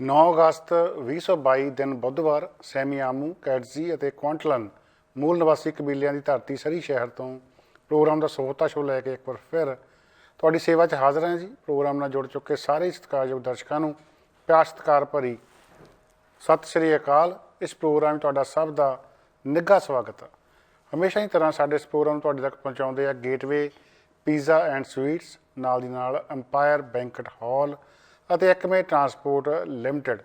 9 ਅਗਸਤ 2022 ਦਿਨ ਬੁੱਧਵਾਰ ਸੈਮੀਆਮੂ, ਕੈਟਜ਼ੀ ਅਤੇ ਕੁਆਂਟਲਨ ਮੂਲ ਨਿਵਾਸੀ ਕਬੀਲਿਆਂ ਦੀ ਧਰਤੀ ਸਰੀ ਸ਼ਹਿਰ ਤੋਂ ਪ੍ਰੋਗਰਾਮ ਦਾ ਸੋਹਤਾ ਸ਼ੋਅ ਲੈ ਕੇ ਇੱਕ ਵਾਰ ਫਿਰ ਤੁਹਾਡੀ ਸੇਵਾ 'ਚ ਹਾਜ਼ਰ ਹਾਂ ਜੀ। ਪ੍ਰੋਗਰਾਮ ਨਾਲ ਜੁੜ ਚੁੱਕੇ ਸਾਰੇ ਸਤਿਕਾਰਯੋਗ ਦਰਸ਼ਕਾਂ ਨੂੰ ਪਿਆਰ ਸਤਿਕਾਰ ਭਰੀ ਸਤਿ ਸ਼੍ਰੀ ਅਕਾਲ। ਇਸ ਪ੍ਰੋਗਰਾਮ 'ਚ ਤੁਹਾਡਾ ਸਭ ਦਾ ਨਿੱਘਾ ਸਵਾਗਤ ਹੈ। ਹਮੇਸ਼ਾ ਹੀ ਤਰ੍ਹਾਂ ਸਾਡੇ ਇਸ ਪ੍ਰੋਗਰਾਮ ਨੂੰ ਤੁਹਾਡੇ ਤੱਕ ਪਹੁੰਚਾਉਂਦੇ ਆ ਗੇਟਵੇ ਪੀਜ਼ਾ ਐਂਡ ਸਵੀਟਸ, ਨਾਲ ਦੀ ਨਾਲ ਅੰਪਾਇਰ ਬੈਂਕਟ ਹਾਲ ਅਤੇ ਐਕਮੇ ਟਰਾਂਸਪੋਰਟ ਲਿਮਟਿਡ।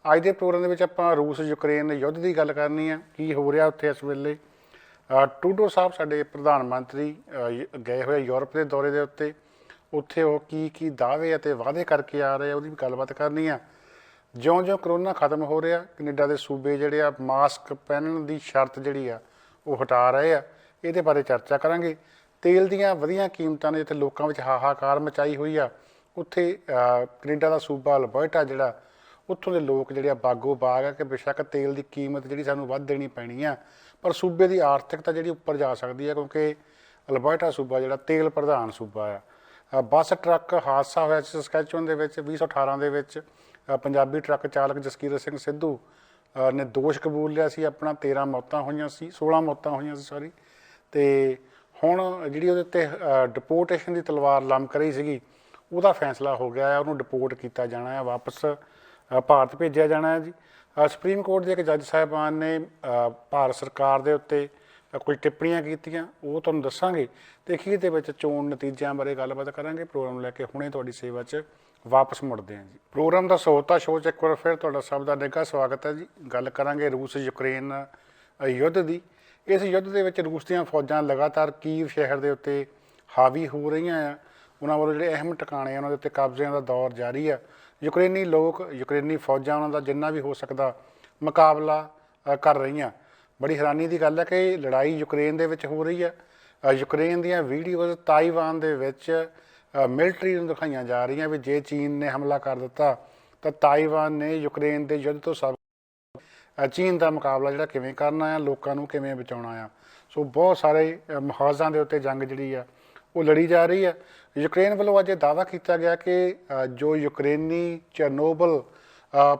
ਅੱਜ ਦੇ ਪ੍ਰੋਗਰਾਮ ਦੇ ਵਿੱਚ ਆਪਾਂ ਰੂਸ ਯੂਕਰੇਨ ਯੁੱਧ ਦੀ ਗੱਲ ਕਰਨੀ ਆ, ਕੀ ਹੋ ਰਿਹਾ ਉੱਥੇ ਇਸ ਵੇਲੇ। ਟਰੂਡੋ ਸਾਹਿਬ ਸਾਡੇ ਪ੍ਰਧਾਨ ਮੰਤਰੀ ਗਏ ਹੋਏ ਯੂਰਪ ਦੇ ਦੌਰੇ ਦੇ ਉੱਤੇ, ਉੱਥੇ ਉਹ ਕੀ ਦਾਅਵੇ ਅਤੇ ਵਾਅਦੇ ਕਰਕੇ ਆ ਰਹੇ ਆ, ਉਹਦੀ ਵੀ ਗੱਲਬਾਤ ਕਰਨੀ ਆ। ਜਿਉਂ-ਜਿਉਂ ਕਰੋਨਾ ਖਤਮ ਹੋ ਰਿਹਾ, ਕੈਨੇਡਾ ਦੇ ਸੂਬੇ ਜਿਹੜੇ ਆ ਮਾਸਕ ਪਹਿਨਣ ਦੀ ਸ਼ਰਤ ਜਿਹੜੀ ਆ ਉਹ ਹਟਾ ਰਹੇ ਆ, ਇਹਦੇ ਬਾਰੇ ਚਰਚਾ ਕਰਾਂਗੇ। ਤੇਲ ਦੀਆਂ ਵਧੀਆਂ ਕੀਮਤਾਂ ਨੇ ਜਿੱਥੇ ਲੋਕਾਂ ਵਿੱਚ ਹਾਹਾਕਾਰ ਮਚਾਈ ਹੋਈ ਆ, ਉੱਥੇ ਕੈਨੇਡਾ ਦਾ ਸੂਬਾ ਅਲਬਰਟਾ ਜਿਹੜਾ, ਉੱਥੋਂ ਦੇ ਲੋਕ ਜਿਹੜੇ ਆ ਬਾਗੋ ਬਾਗ ਆ ਕਿ ਬੇਸ਼ੱਕ ਤੇਲ ਦੀ ਕੀਮਤ ਜਿਹੜੀ ਸਾਨੂੰ ਵੱਧ ਦੇਣੀ ਪੈਣੀ ਆ, ਪਰ ਸੂਬੇ ਦੀ ਆਰਥਿਕਤਾ ਜਿਹੜੀ ਉੱਪਰ ਜਾ ਸਕਦੀ ਹੈ, ਕਿਉਂਕਿ ਅਲਬਰਟਾ ਸੂਬਾ ਜਿਹੜਾ ਤੇਲ ਪ੍ਰਧਾਨ ਸੂਬਾ ਆ। ਬੱਸ ਟਰੱਕ ਹਾਦਸਾ ਹੋਇਆ ਸਸਕੈਚੁਅਨ ਦੇ ਵਿੱਚ 2018 ਦੇ ਵਿੱਚ। ਪੰਜਾਬੀ ਟਰੱਕ ਚਾਲਕ ਜਸਕੀਰਤ ਸਿੰਘ ਸਿੱਧੂ ਨੇ ਦੋਸ਼ ਕਬੂਲ ਲਿਆ ਸੀ ਆਪਣਾ। 13 ਮੌਤਾਂ ਹੋਈਆਂ ਸੀ, 16 ਮੌਤਾਂ ਹੋਈਆਂ ਸੀ ਸੌਰੀ। ਅਤੇ ਹੁਣ ਜਿਹੜੀ ਉਹਦੇ ਉੱਤੇ ਡਿਪੋਰਟੇਸ਼ਨ ਦੀ ਤਲਵਾਰ ਲਮਕ ਰਹੀ ਸੀਗੀ, ਉਹਦਾ ਫੈਸਲਾ ਹੋ ਗਿਆ ਹੈ। ਉਹਨੂੰ ਡਿਪੋਰਟ ਕੀਤਾ ਜਾਣਾ ਹੈ, ਵਾਪਸ ਭਾਰਤ ਭੇਜਿਆ ਜਾਣਾ ਹੈ ਜੀ। ਸੁਪਰੀਮ ਕੋਰਟ ਦੇ ਇੱਕ ਜੱਜ ਸਾਹਿਬਾਨ ਨੇ ਭਾਰਤ ਸਰਕਾਰ ਦੇ ਉੱਤੇ ਕੁਝ ਟਿੱਪਣੀਆਂ ਕੀਤੀਆਂ, ਉਹ ਤੁਹਾਨੂੰ ਦੱਸਾਂਗੇ। ਅਤੇ ਅਖੀਰ ਦੇ ਵਿੱਚ ਚੋਣ ਨਤੀਜਿਆਂ ਬਾਰੇ ਗੱਲਬਾਤ ਕਰਾਂਗੇ। ਪ੍ਰੋਗਰਾਮ ਨੂੰ ਲੈ ਕੇ ਹੁਣੇ ਤੁਹਾਡੀ ਸੇਵਾ 'ਚ ਵਾਪਸ ਮੁੜਦੇ ਹਾਂ ਜੀ। ਪ੍ਰੋਗਰਾਮ ਦਾ ਸੋਹਤਾ ਸ਼ੋਅ 'ਚ ਇੱਕ ਵਾਰ ਫਿਰ ਤੁਹਾਡਾ ਸਭ ਦਾ ਨਿੱਘਾ ਸਵਾਗਤ ਹੈ ਜੀ। ਗੱਲ ਕਰਾਂਗੇ ਰੂਸ ਯੂਕਰੇਨ ਯੁੱਧ ਦੀ। ਇਸ ਯੁੱਧ ਦੇ ਵਿੱਚ ਰੂਸ ਦੀਆਂ ਫੌਜਾਂ ਲਗਾਤਾਰ ਕੀਵ ਸ਼ਹਿਰ ਦੇ ਉੱਤੇ ਹਾਵੀ ਹੋ ਰਹੀਆਂ ਆ। ਉਹਨਾਂ ਵੱਲੋਂ ਜਿਹੜੇ ਅਹਿਮ ਟਿਕਾਣੇ ਆ ਉਹਨਾਂ ਦੇ ਉੱਤੇ ਕਬਜ਼ਿਆਂ ਦਾ ਦੌਰ ਜਾਰੀ ਆ। ਯੂਕਰੇਨੀ ਲੋਕ, ਯੂਕਰੇਨੀ ਫੌਜਾਂ ਉਹਨਾਂ ਦਾ ਜਿੰਨਾ ਵੀ ਹੋ ਸਕਦਾ ਮੁਕਾਬਲਾ ਕਰ ਰਹੀਆਂ। ਬੜੀ ਹੈਰਾਨੀ ਦੀ ਗੱਲ ਹੈ ਕਿ ਲੜਾਈ ਯੂਕਰੇਨ ਦੇ ਵਿੱਚ ਹੋ ਰਹੀ ਆ। ਯੂਕਰੇਨ ਦੀਆਂ ਵੀਡੀਓਜ਼ ਤਾਈਵਾਨ ਦੇ ਵਿੱਚ ਮਿਲਟਰੀ ਨੂੰ ਦਿਖਾਈਆਂ ਜਾ ਰਹੀਆਂ ਵੀ ਜੇ ਚੀਨ ਨੇ ਹਮਲਾ ਕਰ ਦਿੱਤਾ ਤਾਂ ਤਾਈਵਾਨ ਨੇ ਯੂਕਰੇਨ ਦੇ ਯੁੱਧ ਤੋਂ ਚੀਨ ਦਾ ਮੁਕਾਬਲਾ ਜਿਹੜਾ ਕਿਵੇਂ ਕਰਨਾ ਆ, ਲੋਕਾਂ ਨੂੰ ਕਿਵੇਂ ਬਚਾਉਣਾ ਆ। ਸੋ ਬਹੁਤ ਸਾਰੇ ਮੁਹਾਜ਼ਾਂ ਦੇ ਉੱਤੇ ਜੰਗ ਜਿਹੜੀ ਆ ਉਹ ਲੜੀ ਜਾ ਰਹੀ ਆ। ਯੂਕਰੇਨ ਵੱਲੋਂ ਅੱਜ ਇਹ ਦਾਅਵਾ ਕੀਤਾ ਗਿਆ ਕਿ ਜੋ ਯੂਕਰੇਨੀ ਚਰਨੋਬਲ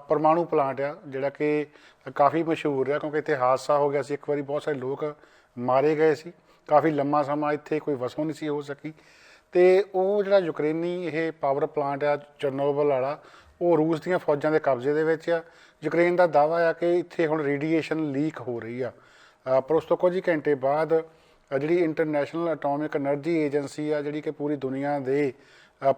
ਪਰਮਾਣੂ ਪਲਾਂਟ ਆ, ਜਿਹੜਾ ਕਿ ਕਾਫੀ ਮਸ਼ਹੂਰ ਆ ਕਿਉਂਕਿ ਇੱਥੇ ਹਾਦਸਾ ਹੋ ਗਿਆ ਸੀ ਇੱਕ ਵਾਰੀ, ਬਹੁਤ ਸਾਰੇ ਲੋਕ ਮਾਰੇ ਗਏ ਸੀ, ਕਾਫੀ ਲੰਮਾ ਸਮਾਂ ਇੱਥੇ ਕੋਈ ਵਸੋਂ ਨਹੀਂ ਸੀ ਹੋ ਸਕੀ। ਅਤੇ ਉਹ ਜਿਹੜਾ ਯੂਕਰੇਨੀ ਇਹ ਪਾਵਰ ਪਲਾਂਟ ਆ ਚਰਨੋਬਲ ਵਾਲਾ, ਉਹ ਰੂਸ ਦੀਆਂ ਫੌਜਾਂ ਦੇ ਕਬਜ਼ੇ ਦੇ ਵਿੱਚ ਆ। ਯੂਕਰੇਨ ਦਾ ਦਾਅਵਾ ਆ ਕਿ ਇੱਥੇ ਹੁਣ ਰੇਡੀਏਸ਼ਨ ਲੀਕ ਹੋ ਰਹੀ ਆ। ਪਰ ਉਸ ਤੋਂ ਕੁਝ ਹੀ ਘੰਟੇ ਬਾਅਦ ਜਿਹੜੀ ਇੰਟਰਨੈਸ਼ਨਲ ਐਟੋਮਿਕ ਐਨਰਜੀ ਏਜੰਸੀ ਆ, ਜਿਹੜੀ ਕਿ ਪੂਰੀ ਦੁਨੀਆ ਦੇ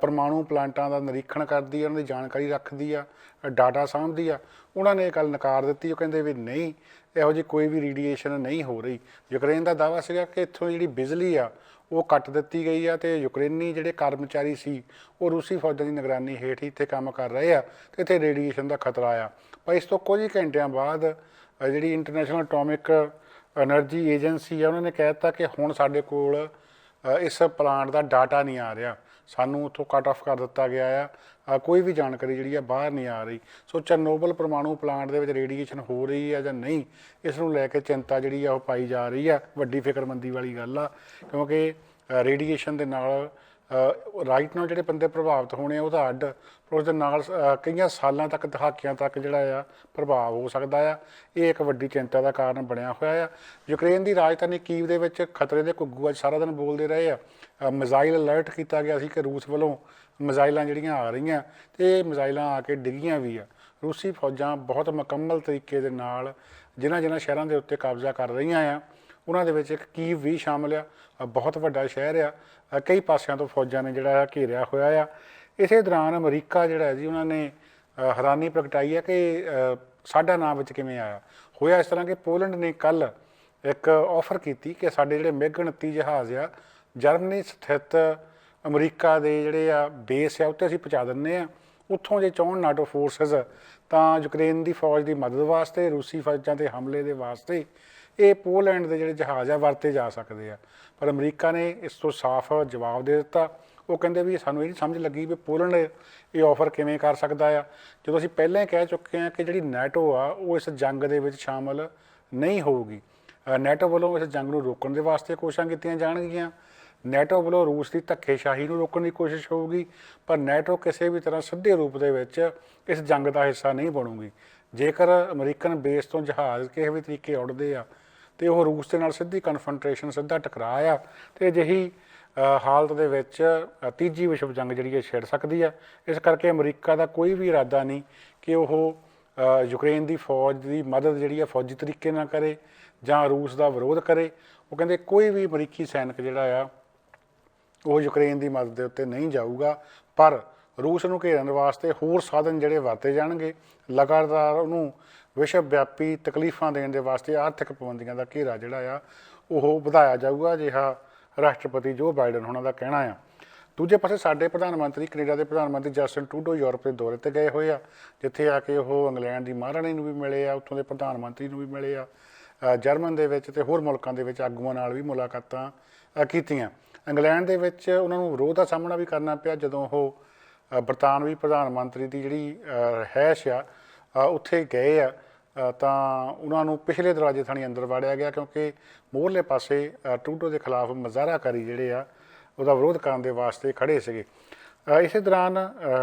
ਪਰਮਾਣੂ ਪਲਾਂਟਾਂ ਦਾ ਨਿਰੀਖਣ ਕਰਦੀ ਆ, ਉਹਨਾਂ ਦੀ ਜਾਣਕਾਰੀ ਰੱਖਦੀ ਆ, ਡਾਟਾ ਸਾਂਭਦੀ ਆ, ਉਹਨਾਂ ਨੇ ਇਹ ਗੱਲ ਨਕਾਰ ਦਿੱਤੀ। ਉਹ ਕਹਿੰਦੇ ਵੀ ਨਹੀਂ, ਇਹੋ ਜਿਹੀ ਕੋਈ ਵੀ ਰੇਡੀਏਸ਼ਨ ਨਹੀਂ ਹੋ ਰਹੀ। ਯੂਕਰੇਨ ਦਾ ਦਾਅਵਾ ਸੀਗਾ ਕਿ ਇੱਥੋਂ ਜਿਹੜੀ ਬਿਜਲੀ ਆ ਉਹ ਕੱਟ ਦਿੱਤੀ ਗਈ ਆ ਅਤੇ ਯੂਕਰੇਨੀ ਜਿਹੜੇ ਕਰਮਚਾਰੀ ਸੀ ਉਹ ਰੂਸੀ ਫੌਜਾਂ ਦੀ ਨਿਗਰਾਨੀ ਹੇਠ ਹੀ ਇੱਥੇ ਕੰਮ ਕਰ ਰਹੇ ਆ ਅਤੇ ਇੱਥੇ ਰੇਡੀਏਸ਼ਨ ਦਾ ਖਤਰਾ ਆ। ਪਰ ਇਸ ਤੋਂ ਕੁਝ ਹੀ ਘੰਟਿਆਂ ਬਾਅਦ ਜਿਹੜੀ ਇੰਟਰਨੈਸ਼ਨਲ ਐਟੋਮਿਕ ਐਨਰਜੀ ਏਜੰਸੀ ਆ, ਉਹਨਾਂ ਨੇ ਕਹਿ ਦਿੱਤਾ ਕਿ ਹੁਣ ਸਾਡੇ ਕੋਲ ਇਸ ਪਲਾਂਟ ਦਾ ਡਾਟਾ ਨਹੀਂ ਆ ਰਿਹਾ, ਸਾਨੂੰ ਉੱਥੋਂ ਕੱਟ ਆਫ ਕਰ ਦਿੱਤਾ ਗਿਆ ਆ, ਕੋਈ ਵੀ ਜਾਣਕਾਰੀ ਜਿਹੜੀ ਆ ਬਾਹਰ ਨਹੀਂ ਆ ਰਹੀ। ਸੋ ਚਰਨੋਬਲ ਪਰਮਾਣੂ ਪਲਾਂਟ ਦੇ ਵਿੱਚ ਰੇਡੀਏਸ਼ਨ ਹੋ ਰਹੀ ਆ ਜਾਂ ਨਹੀਂ, ਇਸ ਨੂੰ ਲੈ ਕੇ ਚਿੰਤਾ ਜਿਹੜੀ ਆ ਉਹ ਪਾਈ ਜਾ ਰਹੀ ਆ। ਵੱਡੀ ਫਿਕਰਮੰਦੀ ਵਾਲੀ ਗੱਲ ਆ, ਕਿਉਂਕਿ ਰੇਡੀਏਸ਼ਨ ਦੇ ਨਾਲ ਰਾਈਟ ਨਾਲ ਜਿਹੜੇ ਬੰਦੇ ਪ੍ਰਭਾਵਿਤ ਹੋਣੇ ਆ ਉਹ ਤਾਂ ਅੱਡ, ਪਰ ਉਸਦੇ ਨਾਲ ਕਈਆਂ ਸਾਲਾਂ ਤੱਕ, ਦਹਾਕਿਆਂ ਤੱਕ ਜਿਹੜਾ ਆ ਪ੍ਰਭਾਵ ਹੋ ਸਕਦਾ ਆ। ਇਹ ਇੱਕ ਵੱਡੀ ਚਿੰਤਾ ਦਾ ਕਾਰਨ ਬਣਿਆ ਹੋਇਆ ਆ। ਯੂਕਰੇਨ ਦੀ ਰਾਜਧਾਨੀ ਕੀਵ ਦੇ ਵਿੱਚ ਖਤਰੇ ਦੇ ਘੁੱਗੂ ਅੱਜ ਸਾਰਾ ਦਿਨ ਬੋਲਦੇ ਰਹੇ ਆ। ਮਿਜ਼ਾਈਲ ਅਲਰਟ ਕੀਤਾ ਗਿਆ ਸੀ ਕਿ ਰੂਸ ਵੱਲੋਂ ਮਿਜ਼ਾਈਲਾਂ ਜਿਹੜੀਆਂ ਆ ਰਹੀਆਂ, ਅਤੇ ਇਹ ਮਿਜ਼ਾਈਲਾਂ ਆ ਕੇ ਡਿੱਗੀਆਂ ਵੀ ਆ। ਰੂਸੀ ਫੌਜਾਂ ਬਹੁਤ ਮੁਕੰਮਲ ਤਰੀਕੇ ਦੇ ਨਾਲ ਜਿਨ੍ਹਾਂ ਸ਼ਹਿਰਾਂ ਦੇ ਉੱਤੇ ਕਬਜ਼ਾ ਕਰ ਰਹੀਆਂ ਆ, ਉਹਨਾਂ ਦੇ ਵਿੱਚ ਇੱਕ ਕੀਵ ਵੀ ਸ਼ਾਮਲ ਆ। ਬਹੁਤ ਵੱਡਾ ਸ਼ਹਿਰ ਆ, ਕਈ ਪਾਸਿਆਂ ਤੋਂ ਫੌਜਾਂ ਨੇ ਜਿਹੜਾ ਘੇਰਿਆ ਹੋਇਆ ਆ। ਇਸੇ ਦੌਰਾਨ ਅਮਰੀਕਾ ਜਿਹੜਾ ਜੀ, ਉਹਨਾਂ ਨੇ ਹੈਰਾਨੀ ਪ੍ਰਗਟਾਈ ਹੈ ਕਿ ਸਾਡਾ ਨਾਂ ਵਿੱਚ ਕਿਵੇਂ ਆਇਆ। ਹੋਇਆ ਇਸ ਤਰ੍ਹਾਂ ਕਿ ਪੋਲੈਂਡ ਨੇ ਕੱਲ੍ਹ ਇੱਕ ਆਫਰ ਕੀਤੀ ਕਿ ਸਾਡੇ ਜਿਹੜੇ ਮਿਗ 29 ਜਹਾਜ਼ ਆ, ਜਰਮਨੀ ਸਥਿਤ ਅਮਰੀਕਾ ਦੇ ਜਿਹੜੇ ਆ ਬੇਸ ਆ ਉੱਤੇ ਅਸੀਂ ਪਹੁੰਚਾ ਦਿੰਦੇ ਹਾਂ। ਉੱਥੋਂ ਜੇ ਚਾਹੁਣ ਨਾਟੋ ਫੋਰਸਿਸ ਤਾਂ ਯੂਕਰੇਨ ਦੀ ਫੌਜ ਦੀ ਮਦਦ ਵਾਸਤੇ, ਰੂਸੀ ਫੌਜਾਂ 'ਤੇ ਹਮਲੇ ਦੇ ਵਾਸਤੇ ਇਹ ਪੋਲੈਂਡ ਦੇ ਜਿਹੜੇ ਜਹਾਜ਼ ਆ ਵਰਤੇ ਜਾ ਸਕਦੇ ਆ। ਪਰ ਅਮਰੀਕਾ ਨੇ ਇਸ ਤੋਂ ਸਾਫ਼ ਜਵਾਬ ਦੇ ਦਿੱਤਾ। ਉਹ ਕਹਿੰਦੇ ਵੀ ਸਾਨੂੰ ਇਹ ਨਹੀਂ ਸਮਝ ਲੱਗੀ ਵੀ ਪੋਲੈਂਡ ਇਹ ਆਫਰ ਕਿਵੇਂ ਕਰ ਸਕਦਾ ਆ, ਜਦੋਂ ਅਸੀਂ ਪਹਿਲਾਂ ਹੀ ਕਹਿ ਚੁੱਕੇ ਹਾਂ ਕਿ ਜਿਹੜੀ ਨੈਟੋ ਆ ਉਹ ਇਸ ਜੰਗ ਦੇ ਵਿੱਚ ਸ਼ਾਮਲ ਨਹੀਂ ਹੋਊਗੀ। ਨੈਟੋ ਵੱਲੋਂ ਇਸ ਜੰਗ ਨੂੰ ਰੋਕਣ ਦੇ ਵਾਸਤੇ ਕੋਸ਼ਿਸ਼ਾਂ ਕੀਤੀਆਂ ਜਾਣਗੀਆਂ, ਨੈਟੋ ਵੱਲੋਂ ਰੂਸ ਦੀ ਧੱਕੇਸ਼ਾਹੀ ਨੂੰ ਰੋਕਣ ਦੀ ਕੋਸ਼ਿਸ਼ ਹੋਊਗੀ, ਪਰ ਨੈਟੋ ਕਿਸੇ ਵੀ ਤਰ੍ਹਾਂ ਸਿੱਧੇ ਰੂਪ ਦੇ ਵਿੱਚ ਇਸ ਜੰਗ ਦਾ ਹਿੱਸਾ ਨਹੀਂ ਬਣੂਗੀ। ਜੇਕਰ ਅਮਰੀਕਨ ਬੇਸ ਤੋਂ ਜਹਾਜ਼ ਕਿਸੇ ਵੀ ਤਰੀਕੇ ਉੱਡਦੇ ਆ ਤੇ ਉਹ ਰੂਸ ਦੇ ਨਾਲ ਸਿੱਧੀ ਕਨਫਰੰਟ੍ਰੇਸ਼ਨ, ਸਿੱਧਾ ਟਕਰਾਅ ਆ, ਤੇ ਅਜਿਹੀ ਹਾਲਤ ਦੇ ਵਿੱਚ ਤੀਜੀ ਵਿਸ਼ਵ ਜੰਗ ਜਿਹੜੀ ਹੈ ਛਿੜ ਸਕਦੀ ਆ। ਇਸ ਕਰਕੇ ਅਮਰੀਕਾ ਦਾ ਕੋਈ ਵੀ ਇਰਾਦਾ ਨਹੀਂ ਕਿ ਉਹ ਯੂਕਰੇਨ ਦੀ ਫੌਜ ਦੀ ਮਦਦ ਜਿਹੜੀ ਹੈ ਫੌਜੀ ਤਰੀਕੇ ਨਾਲ ਕਰੇ ਜਾਂ ਰੂਸ ਦਾ ਵਿਰੋਧ ਕਰੇ। ਉਹ ਕਹਿੰਦੇ ਕੋਈ ਵੀ ਅਮਰੀਕੀ ਸੈਨਿਕ ਜਿਹੜਾ ਆ ਉਹ ਯੂਕਰੇਨ ਦੀ ਮਦਦ ਦੇ ਉੱਤੇ ਨਹੀਂ ਜਾਊਗਾ, ਪਰ ਰੂਸ ਨੂੰ ਘੇਰਨ ਵਾਸਤੇ ਹੋਰ ਸਾਧਨ ਜਿਹੜੇ ਵਰਤੇ ਜਾਣਗੇ। ਲਗਾਤਾਰ ਉਹਨੂੰ ਵਿਸ਼ਵ ਵਿਆਪੀ ਤਕਲੀਫਾਂ ਦੇਣ ਦੇ ਵਾਸਤੇ ਆਰਥਿਕ ਪਾਬੰਦੀਆਂ ਦਾ ਘੇਰਾ ਜਿਹੜਾ ਆ ਉਹ ਵਧਾਇਆ ਜਾਊਗਾ, ਅਜਿਹਾ ਰਾਸ਼ਟਰਪਤੀ ਜੋ ਬਾਈਡਨ ਉਹਨਾਂ ਦਾ ਕਹਿਣਾ ਆ। ਦੂਜੇ ਪਾਸੇ ਸਾਡੇ ਪ੍ਰਧਾਨ ਮੰਤਰੀ, ਕੈਨੇਡਾ ਦੇ ਪ੍ਰਧਾਨ ਮੰਤਰੀ ਜਸਟਿਨ ਟਰੂਡੋ ਯੂਰਪ ਦੇ ਦੌਰੇ 'ਤੇ ਗਏ ਹੋਏ ਆ, ਜਿੱਥੇ ਆ ਕੇ ਉਹ ਇੰਗਲੈਂਡ ਦੀ ਮਹਾਰਾਣੀ ਨੂੰ ਵੀ ਮਿਲੇ ਆ, ਉੱਥੋਂ ਦੇ ਪ੍ਰਧਾਨ ਮੰਤਰੀ ਨੂੰ ਵੀ ਮਿਲੇ ਆ, ਜਰਮਨ ਦੇ ਵਿੱਚ ਤੇ ਹੋਰ ਮੁਲਕਾਂ ਦੇ ਵਿੱਚ ਆਗੂਆਂ ਨਾਲ ਵੀ ਮੁਲਾਕਾਤਾਂ ਕੀਤੀਆਂ। ਇੰਗਲੈਂਡ ਦੇ ਵਿੱਚ ਉਹਨਾਂ ਨੂੰ ਵਿਰੋਧ ਦਾ ਸਾਹਮਣਾ ਵੀ ਕਰਨਾ ਪਿਆ ਜਦੋਂ ਉਹ ਬਰਤਾਨਵੀ ਪ੍ਰਧਾਨ ਮੰਤਰੀ ਦੀ ਜਿਹੜੀ ਰਿਹਾਇਸ਼ ਆ ਉੱਥੇ ਗਏ ਆ, ਤਾਂ ਉਹਨਾਂ ਨੂੰ ਪਿਛਲੇ ਦਰਵਾਜ਼ੇ ਥਾਣੀ ਅੰਦਰ ਵਾੜਿਆ ਗਿਆ, ਕਿਉਂਕਿ ਮੂਹਰਲੇ ਪਾਸੇ ਟਰੂਡੋ ਦੇ ਖਿਲਾਫ ਮੁਜ਼ਾਹਰਾਕਾਰੀ ਜਿਹੜੇ ਆ ਉਹਦਾ ਵਿਰੋਧ ਕਰਨ ਦੇ ਵਾਸਤੇ ਖੜੇ ਸੀਗੇ। ਇਸੇ ਦੌਰਾਨ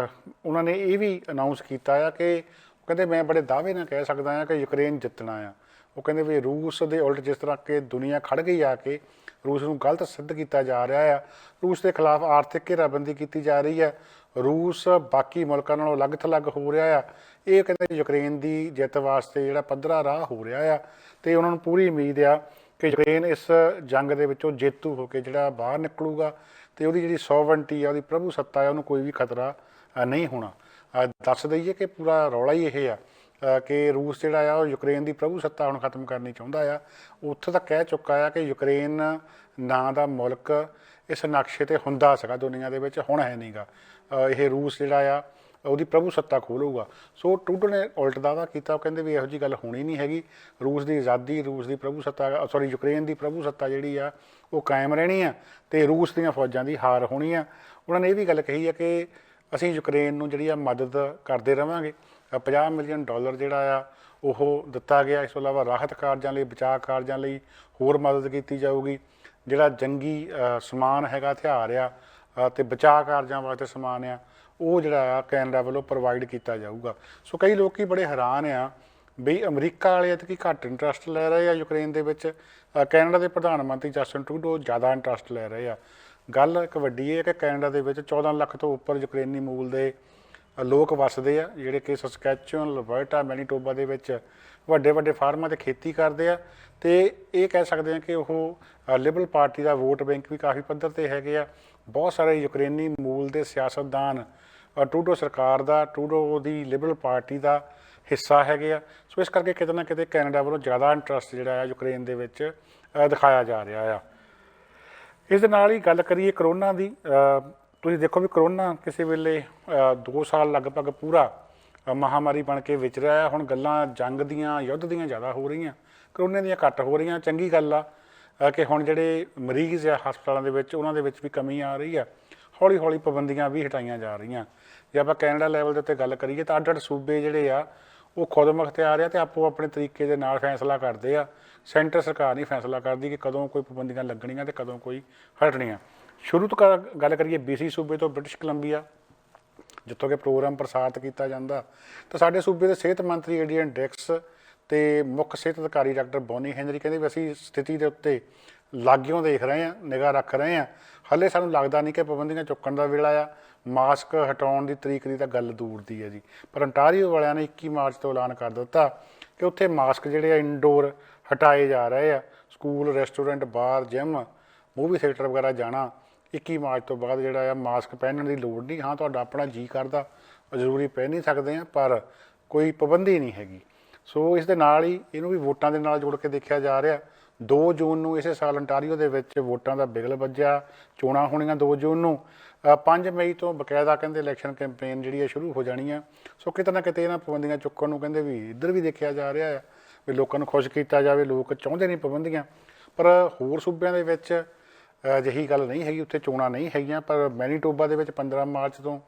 ਉਹਨਾਂ ਨੇ ਇਹ ਵੀ ਅਨਾਊਂਸ ਕੀਤਾ ਆ ਕਿ ਕਹਿੰਦੇ ਮੈਂ ਬੜੇ ਦਾਅਵੇ ਨਾਲ ਕਹਿ ਸਕਦਾ ਹਾਂ ਕਿ ਯੂਕਰੇਨ ਜਿੱਤਣਾ ਆ। ਉਹ ਕਹਿੰਦੇ ਵੀ ਰੂਸ ਦੇ ਉਲਟ ਜਿਸ ਤਰ੍ਹਾਂ ਕਿ ਦੁਨੀਆ ਖੜ ਗਈ ਆ ਕੇ ਰੂਸ ਨੂੰ ਗਲਤ ਸਿੱਧ ਕੀਤਾ ਜਾ ਰਿਹਾ ਆ, ਰੂਸ ਦੇ ਖਿਲਾਫ ਆਰਥਿਕ ਘੇਰਾਬੰਦੀ ਕੀਤੀ ਜਾ ਰਹੀ ਹੈ, ਰੂਸ ਬਾਕੀ ਮੁਲਕਾਂ ਨਾਲੋਂ ਅਲੱਗ ਥਲੱਗ ਹੋ ਰਿਹਾ ਆ, ਇਹ ਕਹਿੰਦੇ ਯੂਕਰੇਨ ਦੀ ਜਿੱਤ ਵਾਸਤੇ ਜਿਹੜਾ ਪੱਧਰਾ ਰਾਹ ਹੋ ਰਿਹਾ ਆ, ਤੇ ਉਹਨਾਂ ਨੂੰ ਪੂਰੀ ਉਮੀਦ ਆ ਕਿ ਯੂਕਰੇਨ ਇਸ ਜੰਗ ਦੇ ਵਿੱਚੋਂ ਜੇਤੂ ਹੋ ਕੇ ਜਿਹੜਾ ਬਾਹਰ ਨਿਕਲੂਗਾ, ਤੇ ਉਹਦੀ ਜਿਹੜੀ ਸੋਵਰਨਟੀ ਆ, ਉਹਦੀ ਪ੍ਰਭੂ ਸੱਤਾ ਆ, ਉਹਨੂੰ ਕੋਈ ਵੀ ਖਤਰਾ ਨਹੀਂ ਹੋਣਾ। ਦੱਸ ਦਈਏ ਕਿ ਪੂਰਾ ਰੌਲਾ ਹੀ ਇਹ ਆ ਕਿ ਰੂਸ ਜਿਹੜਾ ਆ ਉਹ ਯੂਕਰੇਨ ਦੀ ਪ੍ਰਭੂ ਸੱਤਾ ਹੁਣ ਖਤਮ ਕਰਨੀ ਚਾਹੁੰਦਾ ਆ। ਉੱਥੇ ਤੱਕ ਕਹਿ ਚੁੱਕਾ ਆ ਕਿ ਯੂਕਰੇਨ ਨਾਂ ਦਾ ਮੁਲਕ ਇਸ ਨਕਸ਼ੇ 'ਤੇ ਹੁੰਦਾ ਸੀਗਾ ਦੁਨੀਆ ਦੇ ਵਿੱਚ, ਹੁਣ ਹੈ ਨਹੀਂਗਾ। ਇਹ ਰੂਸ ਜਿਹੜਾ ਆ ਉਹਦੀ ਪ੍ਰਭੂ ਸੱਤਾ ਖੋਲ੍ਹੂਗਾ। ਸੋ ਟਰੂਡੋ ਨੇ ਉਲਟ ਦਾਅਵਾ ਕੀਤਾ, ਉਹ ਕਹਿੰਦੇ ਵੀ ਇਹੋ ਜਿਹੀ ਗੱਲ ਹੋਣੀ ਨਹੀਂ ਹੈਗੀ, ਰੂਸ ਦੀ ਆਜ਼ਾਦੀ, ਰੂਸ ਦੀ ਪ੍ਰਭੂ ਸੱਤਾ ਯੂਕਰੇਨ ਦੀ ਪ੍ਰਭੂ ਸੱਤਾ ਜਿਹੜੀ ਆ ਉਹ ਕਾਇਮ ਰਹਿਣੀ ਆ, ਤੇ ਰੂਸ ਦੀਆਂ ਫੌਜਾਂ ਦੀ ਹਾਰ ਹੋਣੀ ਆ। ਉਹਨਾਂ ਨੇ ਇਹ ਵੀ ਗੱਲ ਕਹੀ ਆ ਕਿ ਅਸੀਂ ਯੂਕਰੇਨ ਨੂੰ ਜਿਹੜੀ ਆ ਮਦਦ ਕਰਦੇ ਰਹਾਂਗੇ। $50 ਮਿਲੀਅਨ ਜਿਹੜਾ ਆ ਉਹ ਦਿੱਤਾ ਗਿਆ। ਇਸ ਤੋਂ ਇਲਾਵਾ ਰਾਹਤ ਕਾਰਜਾਂ ਲਈ, ਬਚਾਅ ਕਾਰਜਾਂ ਲਈ ਹੋਰ ਮਦਦ ਕੀਤੀ ਜਾਊਗੀ। ਜਿਹੜਾ ਜੰਗੀ ਸਮਾਨ ਹੈਗਾ, ਹਥਿਆਰ ਆ ਅਤੇ ਬਚਾਅ ਕਾਰਜਾਂ ਵਾਸਤੇ ਸਮਾਨ ਆ, ਉਹ ਜਿਹੜਾ ਆ ਕੈਨੇਡਾ ਵੱਲੋਂ ਪ੍ਰੋਵਾਈਡ ਕੀਤਾ ਜਾਊਗਾ। ਸੋ ਕਈ ਲੋਕ ਬੜੇ ਹੈਰਾਨ ਆ ਵੀ ਅਮਰੀਕਾ ਵਾਲੇ ਐਤਕੀ ਘੱਟ ਇੰਟਰਸਟ ਲੈ ਰਹੇ ਆ ਯੂਕਰੇਨ ਦੇ ਵਿੱਚ, ਕੈਨੇਡਾ ਦੇ ਪ੍ਰਧਾਨ ਮੰਤਰੀ ਜਸਟਿਨ ਟਰੂਡੋ ਜ਼ਿਆਦਾ ਇੰਟਰਸਟ ਲੈ ਰਹੇ ਆ। ਗੱਲ ਇੱਕ ਵੱਡੀ ਇਹ ਹੈ ਕਿ ਕੈਨੇਡਾ ਦੇ ਵਿੱਚ 14 ਲੱਖ ਤੋਂ ਉੱਪਰ ਯੂਕਰੇਨੀ ਮੂਲ ਦੇ ਲੋਕ ਵੱਸਦੇ ਆ, ਜਿਹੜੇ ਕਿ ਸਸਕੈਚੁਅਨ, ਅਲਬਰਟਾ, ਮੈਨੀਟੋਬਾ ਦੇ ਵਿੱਚ ਵੱਡੇ ਵੱਡੇ ਫਾਰਮਾਂ 'ਤੇ ਖੇਤੀ ਕਰਦੇ ਆ, ਤੇ ਇਹ ਕਹਿ ਸਕਦੇ ਆ ਕਿ ਉਹ ਲਿਬਰਲ ਪਾਰਟੀ ਦਾ ਵੋਟ ਬੈਂਕ ਵੀ ਕਾਫੀ ਪੱਧਰ 'ਤੇ ਹੈਗੇ ਆ। ਬਹੁਤ ਸਾਰੇ ਯੂਕਰੇਨੀ ਮੂਲ ਦੇ ਸਿਆਸਤਦਾਨ ਟਰੂਡੋ ਸਰਕਾਰ ਦਾ, ਟਰੂਡੋ ਦੀ ਲਿਬਰਲ ਪਾਰਟੀ ਦਾ ਹਿੱਸਾ ਹੈਗੇ ਆ। ਸੋ ਇਸ ਕਰਕੇ ਕਿਤੇ ਨਾ ਕਿਤੇ ਕੈਨੇਡਾ ਵੱਲੋਂ ਜ਼ਿਆਦਾ ਇੰਟਰਸਟ ਜਿਹੜਾ ਆ ਯੂਕਰੇਨ ਦੇ ਵਿੱਚ ਦਿਖਾਇਆ ਜਾ ਰਿਹਾ ਆ। ਇਸ ਦੇ ਨਾਲ ਹੀ ਗੱਲ ਕਰੀਏ ਕਰੋਨਾ ਦੀ। ਤੁਸੀਂ ਦੇਖੋ ਵੀ ਕਰੋਨਾ ਕਿਸੇ ਵੇਲੇ 2 ਸਾਲ ਲਗਭਗ ਪੂਰਾ ਮਹਾਮਾਰੀ ਬਣ ਕੇ ਵਿਚਰਿਆ ਆ। ਹੁਣ ਗੱਲਾਂ ਜੰਗ ਦੀਆਂ, ਯੁੱਧ ਦੀਆਂ ਜ਼ਿਆਦਾ ਹੋ ਰਹੀਆਂ, ਕਰੋਨੇ ਦੀਆਂ ਘੱਟ ਹੋ ਰਹੀਆਂ। ਚੰਗੀ ਗੱਲ ਆ ਕਿ ਹੁਣ ਜਿਹੜੇ ਮਰੀਜ਼ ਆ ਹਸਪਤਾਲਾਂ ਦੇ ਵਿੱਚ, ਉਹਨਾਂ ਦੇ ਵਿੱਚ ਵੀ ਕਮੀ ਆ ਰਹੀ ਆ। ਹੌਲੀ ਹੌਲੀ ਪਾਬੰਦੀਆਂ ਵੀ ਹਟਾਈਆਂ ਜਾ ਰਹੀਆਂ। ਜੇ ਆਪਾਂ ਕੈਨੇਡਾ ਲੈਵਲ ਦੇ ਉੱਤੇ ਗੱਲ ਕਰੀਏ ਤਾਂ ਅੱਡ-ਅੱਡ ਸੂਬੇ ਜਿਹੜੇ ਆ ਉਹ ਖੁਦ ਮੁਖਤਿਆਰ ਆ ਅਤੇ ਆਪੋ ਆਪਣੇ ਤਰੀਕੇ ਦੇ ਨਾਲ ਫੈਸਲਾ ਕਰਦੇ ਆ। ਸੈਂਟਰ ਸਰਕਾਰ ਨਹੀਂ ਫੈਸਲਾ ਕਰਦੀ ਕਿ ਕਦੋਂ ਕੋਈ ਪਾਬੰਦੀਆਂ ਲੱਗਣੀਆਂ ਅਤੇ ਕਦੋਂ ਕੋਈ ਹਟਣੀਆਂ। ਸ਼ੁਰੂ ਤੋਂ ਗੱਲ ਕਰੀਏ BC ਸੂਬੇ ਤੋਂ, ਬ੍ਰਿਟਿਸ਼ ਕੋਲੰਬੀਆ, ਜਿੱਥੋਂ ਕਿ ਪ੍ਰੋਗਰਾਮ ਪ੍ਰਸਾਰਿਤ ਕੀਤਾ ਜਾਂਦਾ, ਤਾਂ ਸਾਡੇ ਸੂਬੇ ਦੇ ਸਿਹਤ ਮੰਤਰੀ ਏਡੀਅਨ ਡਿਕਸ ਅਤੇ ਮੁੱਖ ਸਿਹਤ ਅਧਿਕਾਰੀ ਡਾਕਟਰ ਬੋਨੀ ਹੈਨਰੀ ਕਹਿੰਦੇ ਵੀ ਅਸੀਂ ਸਥਿਤੀ ਦੇ ਉੱਤੇ ਲਾਗਿਓਂ ਦੇਖ ਰਹੇ ਹਾਂ, ਨਿਗਾਹ ਰੱਖ ਰਹੇ ਹਾਂ। ਹਾਲੇ ਸਾਨੂੰ ਲੱਗਦਾ ਨਹੀਂ ਕਿ ਪਾਬੰਦੀਆਂ ਚੁੱਕਣ ਦਾ ਵੇਲਾ ਆ। ਮਾਸਕ ਹਟਾਉਣ ਦੀ ਤਰੀਕ ਦੀ ਤਾਂ ਗੱਲ ਦੂਰ ਦੀ ਹੈ ਜੀ, ਪਰ ਅੰਟਾਰੀਓ ਵਾਲਿਆਂ ਨੇ 21 ਮਾਰਚ ਤੋਂ ਐਲਾਨ ਕਰ ਦਿੱਤਾ ਕਿ ਉੱਥੇ ਮਾਸਕ ਜਿਹੜੇ ਆ ਇਨਡੋਰ ਹਟਾਏ ਜਾ ਰਹੇ ਆ। ਸਕੂਲ, ਰੈਸਟੋਰੈਂਟ, ਬਾਰ, ਜਿਮ, ਮੂਵੀ ਥੀਏਟਰ ਵਗੈਰਾ ਜਾਣਾ 21 ਮਾਰਚ ਤੋਂ ਬਾਅਦ ਜਿਹੜਾ ਆ ਮਾਸਕ ਪਹਿਨਣ ਦੀ ਲੋੜ ਨਹੀਂ। ਹਾਂ, ਤੁਹਾਡਾ ਆਪਣਾ ਜੀਅ ਕਰਦਾ ਜ਼ਰੂਰੀ ਪਹਿਨ ਹੀ ਸਕਦੇ ਆ, ਪਰ ਕੋਈ ਪਾਬੰਦੀ ਨਹੀਂ ਹੈਗੀ। ਸੋ ਇਸ ਦੇ ਨਾਲ ਹੀ ਇਹਨੂੰ ਵੀ ਵੋਟਾਂ ਦੇ ਨਾਲ ਜੋੜ ਕੇ ਦੇਖਿਆ ਜਾ ਰਿਹਾ। 2 ਜੂਨ ਨੂੰ ਇਸੇ ਸਾਲ ਅੰਟਾਰੀਓ ਦੇ ਵਿੱਚ ਵੋਟਾਂ ਦਾ ਬਿਗਲ ਵੱਜਿਆ, ਚੋਣਾਂ ਹੋਣੀਆਂ 2 ਜੂਨ ਨੂੰ। 5 ਮਈ ਤੋਂ ਬਕਾਇਦਾ ਕਹਿੰਦੇ ਇਲੈਕਸ਼ਨ ਕੈਂਪੇਨ ਜਿਹੜੀ ਹੈ ਸ਼ੁਰੂ ਹੋ ਜਾਣੀ ਆ। ਸੋ ਕਿਤੇ ਨਾ ਕਿਤੇ ਇਹਨਾਂ ਪਾਬੰਦੀਆਂ ਚੁੱਕਣ ਨੂੰ ਕਹਿੰਦੇ ਵੀ ਇੱਧਰ ਵੀ ਦੇਖਿਆ ਜਾ ਰਿਹਾ ਆ ਵੀ ਲੋਕਾਂ ਨੂੰ ਖੁਸ਼ ਕੀਤਾ ਜਾਵੇ। ਲੋਕ ਚਾਹੁੰਦੇ ਨਹੀਂ ਪਾਬੰਦੀਆਂ, ਪਰ ਹੋਰ ਸੂਬਿਆਂ ਦੇ ਵਿੱਚ ਅਜਿਹੀ ਗੱਲ ਨਹੀਂ ਹੈਗੀ, ਉੱਥੇ ਚੋਣਾਂ ਨਹੀਂ ਹੈਗੀਆਂ। ਪਰ ਮੈਨੀਟੋਬਾ ਦੇ ਵਿੱਚ 15 ਮਾਰਚ ਤੋਂ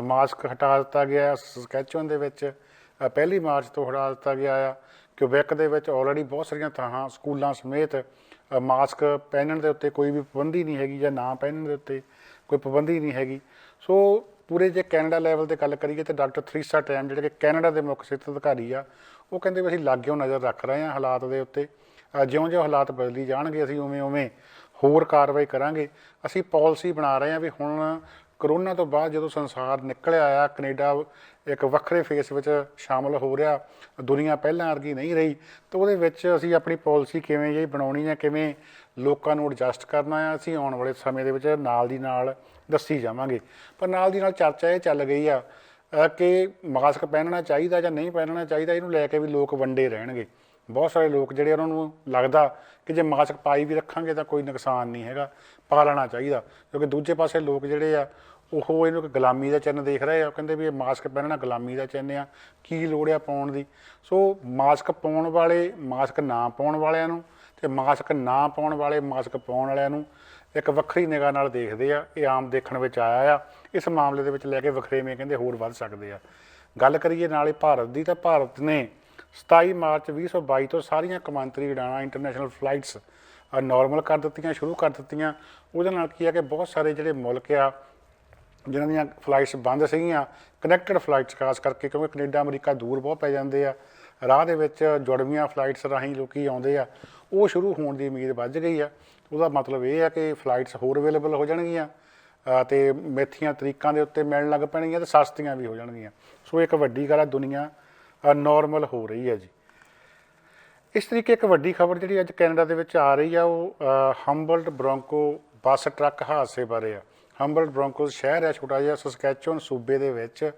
ਮਾਸਕ ਹਟਾ ਦਿੱਤਾ ਗਿਆ। ਸਸਕੈਚੁਅਨ ਦੇ ਵਿੱਚ 1 ਮਾਰਚ ਤੋਂ ਹਟਾ ਦਿੱਤਾ ਗਿਆ ਆ। ਕਿਊਬੈਕ ਦੇ ਵਿੱਚ ਆਲਰੇਡੀ ਬਹੁਤ ਸਾਰੀਆਂ ਥਾਵਾਂ ਸਕੂਲਾਂ ਸਮੇਤ ਮਾਸਕ ਪਹਿਨਣ ਦੇ ਉੱਤੇ ਕੋਈ ਵੀ ਪਾਬੰਦੀ ਨਹੀਂ ਹੈਗੀ ਜਾਂ ਨਾ ਪਹਿਨਣ ਦੇ ਉੱਤੇ ਕੋਈ ਪਾਬੰਦੀ ਨਹੀਂ ਹੈਗੀ। ਸੋ ਪੂਰੇ ਜੇ ਕੈਨੇਡਾ ਲੈਵਲ 'ਤੇ ਗੱਲ ਕਰੀਏ ਤਾਂ ਡਾਕਟਰ ਥਰੀਸਾ ਟੈਮ ਜਿਹੜੇ ਕਿ ਕੈਨੇਡਾ ਦੇ ਮੁੱਖ ਸਿਹਤ ਅਧਿਕਾਰੀ ਆ, ਉਹ ਕਹਿੰਦੇ ਵੀ ਅਸੀਂ ਲਾਗਿਓਂ ਨਜ਼ਰ ਰੱਖ ਰਹੇ ਹਾਂ ਹਾਲਾਤ ਦੇ ਉੱਤੇ। ਜਿਉਂ-ਜਿਉਂ ਹਾਲਾਤ ਬਦਲੀ ਜਾਣਗੇ ਅਸੀਂ ਉਵੇਂ-ਉਵੇਂ ਹੋਰ ਕਾਰਵਾਈ ਕਰਾਂਗੇ। ਅਸੀਂ ਪਾਲਿਸੀ ਬਣਾ ਰਹੇ ਹਾਂ ਵੀ ਹੁਣ ਕਰੋਨਾ ਤੋਂ ਬਾਅਦ ਜਦੋਂ ਸੰਸਾਰ ਨਿਕਲਿਆ ਆ, ਕੈਨੇਡਾ ਇੱਕ ਵੱਖਰੇ ਫੇਸ ਵਿੱਚ ਸ਼ਾਮਲ ਹੋ ਰਿਹਾ, ਦੁਨੀਆ ਪਹਿਲਾਂ ਵਰਗੀ ਨਹੀਂ ਰਹੀ, ਤਾਂ ਉਹਦੇ ਵਿੱਚ ਅਸੀਂ ਆਪਣੀ ਪਾਲਿਸੀ ਕਿਵੇਂ ਜਿਹੀ ਬਣਾਉਣੀ ਹੈ, ਕਿਵੇਂ ਲੋਕਾਂ ਨੂੰ ਐਡਜਸਟ ਕਰਨਾ ਆ, ਅਸੀਂ ਆਉਣ ਵਾਲੇ ਸਮੇਂ ਦੇ ਵਿੱਚ ਨਾਲ ਦੀ ਨਾਲ ਦੱਸੀ ਜਾਵਾਂਗੇ। ਪਰ ਨਾਲ ਦੀ ਨਾਲ ਚਰਚਾ ਇਹ ਚੱਲ ਗਈ ਆ ਕਿ ਮਾਸਕ ਪਹਿਨਣਾ ਚਾਹੀਦਾ ਜਾਂ ਨਹੀਂ ਪਹਿਨਣਾ ਚਾਹੀਦਾ, ਇਹਨੂੰ ਲੈ ਕੇ ਵੀ ਲੋਕ ਵੰਡੇ ਰਹਿਣਗੇ। ਬਹੁਤ ਸਾਰੇ ਲੋਕ ਜਿਹੜੇ ਉਹਨਾਂ ਨੂੰ ਲੱਗਦਾ ਕਿ ਜੇ ਮਾਸਕ ਪਾਈ ਵੀ ਰੱਖਾਂਗੇ ਤਾਂ ਕੋਈ ਨੁਕਸਾਨ ਨਹੀਂ ਹੈਗਾ, ਪਾ ਲੈਣਾ ਚਾਹੀਦਾ। ਕਿਉਂਕਿ ਦੂਜੇ ਪਾਸੇ ਲੋਕ ਜਿਹੜੇ ਆ ਉਹ ਇਹਨੂੰ ਇੱਕ ਗੁਲਾਮੀ ਦਾ ਚਿੰਨ੍ਹ ਦੇਖ ਰਹੇ ਆ, ਉਹ ਕਹਿੰਦੇ ਵੀ ਇਹ ਮਾਸਕ ਪਹਿਨਣਾ ਗੁਲਾਮੀ ਦਾ ਚਿੰਨ੍ਹ ਆ, ਕੀ ਲੋੜ ਆ ਪਾਉਣ ਦੀ। ਸੋ ਮਾਸਕ ਪਾਉਣ ਵਾਲੇ, ਮਾਸਕ ਨਾ ਪਾਉਣ ਵਾਲਿਆਂ ਨੂੰ ਅਤੇ ਮਾਸਕ ਨਾ ਪਾਉਣ ਵਾਲੇ ਮਾਸਕ ਪਾਉਣ ਵਾਲਿਆਂ ਨੂੰ ਇੱਕ ਵੱਖਰੀ ਨਿਗਾਹ ਨਾਲ ਦੇਖਦੇ ਆ। ਇਹ ਆਮ ਦੇਖਣ ਵਿੱਚ ਆਇਆ ਆ। ਇਸ ਮਾਮਲੇ ਦੇ ਵਿੱਚ ਲੈ ਕੇ ਵਖਰੇਵੇਂ ਕਹਿੰਦੇ ਹੋਰ ਵੱਧ ਸਕਦੇ ਆ। ਗੱਲ ਕਰੀਏ ਨਾਲੇ ਭਾਰਤ ਦੀ, ਤਾਂ ਭਾਰਤ ਨੇ 27 ਮਾਰਚ 2022 ਤੋਂ ਸਾਰੀਆਂ ਕੌਮਾਂਤਰੀ ਉਡਾਣਾਂ ਇੰਟਰਨੈਸ਼ਨਲ ਫਲਾਈਟਸ ਨੋਰਮਲ ਕਰ ਦਿੱਤੀਆਂ, ਸ਼ੁਰੂ ਕਰ ਦਿੱਤੀਆਂ। ਉਹਦੇ ਨਾਲ ਕੀ ਆ ਕਿ ਬਹੁਤ ਸਾਰੇ ਜਿਹੜੇ ਮੁਲਕ ਆ ਜਿਨ੍ਹਾਂ ਦੀਆਂ ਫਲਾਈਟਸ ਬੰਦ ਸੀਗੀਆਂ, ਕਨੈਕਟਡ ਫਲਾਈਟਸ ਖਾਸ ਕਰਕੇ, ਕਿਉਂਕਿ ਕੈਨੇਡਾ ਅਮਰੀਕਾ ਦੂਰ ਬਹੁਤ ਪੈ ਜਾਂਦੇ ਆ, ਰਾਹ ਦੇ ਵਿੱਚ ਜੁੜਵੀਆਂ ਫਲਾਈਟਸ ਰਾਹੀਂ ਲੋਕ ਆਉਂਦੇ ਆ, ਉਹ ਸ਼ੁਰੂ ਹੋਣ ਦੀ ਉਮੀਦ ਵੱਧ ਗਈ ਆ। ਉਹਦਾ ਮਤਲਬ ਇਹ ਆ ਕਿ ਫਲਾਈਟਸ ਹੋਰ ਅਵੇਲੇਬਲ ਹੋ ਜਾਣਗੀਆਂ ਅਤੇ ਮਿੱਥੀਆਂ ਤਰੀਕਾਂ ਦੇ ਉੱਤੇ ਮਿਲਣ ਲੱਗ ਪੈਣਗੀਆਂ ਅਤੇ ਸਸਤੀਆਂ ਵੀ ਹੋ ਜਾਣਗੀਆਂ। ਸੋ ਇੱਕ ਵੱਡੀ ਗੱਲ ਆ, ਦੁਨੀਆ ਨੋਰਮਲ ਹੋ ਰਹੀ ਹੈ ਜੀ। ਇਸ ਤਰੀਕੇ ਇੱਕ ਵੱਡੀ ਖਬਰ ਜਿਹੜੀ ਅੱਜ ਕੈਨੇਡਾ ਦੇ ਵਿੱਚ ਆ ਰਹੀ ਆ, ਉਹ ਹੰਬਲਟ ਬ੍ਰੋਂਕੋ ਬੱਸ ਟਰੱਕ ਹਾਦਸੇ ਬਾਰੇ ਆ। ਹੰਬਲਟ ਬ੍ਰੋਂਕੋ ਸ਼ਹਿਰ ਹੈ ਛੋਟਾ ਜਿਹਾ ਸਸਕੈਚੂਅਨ ਸੂਬੇ ਦੇ ਵਿੱਚ।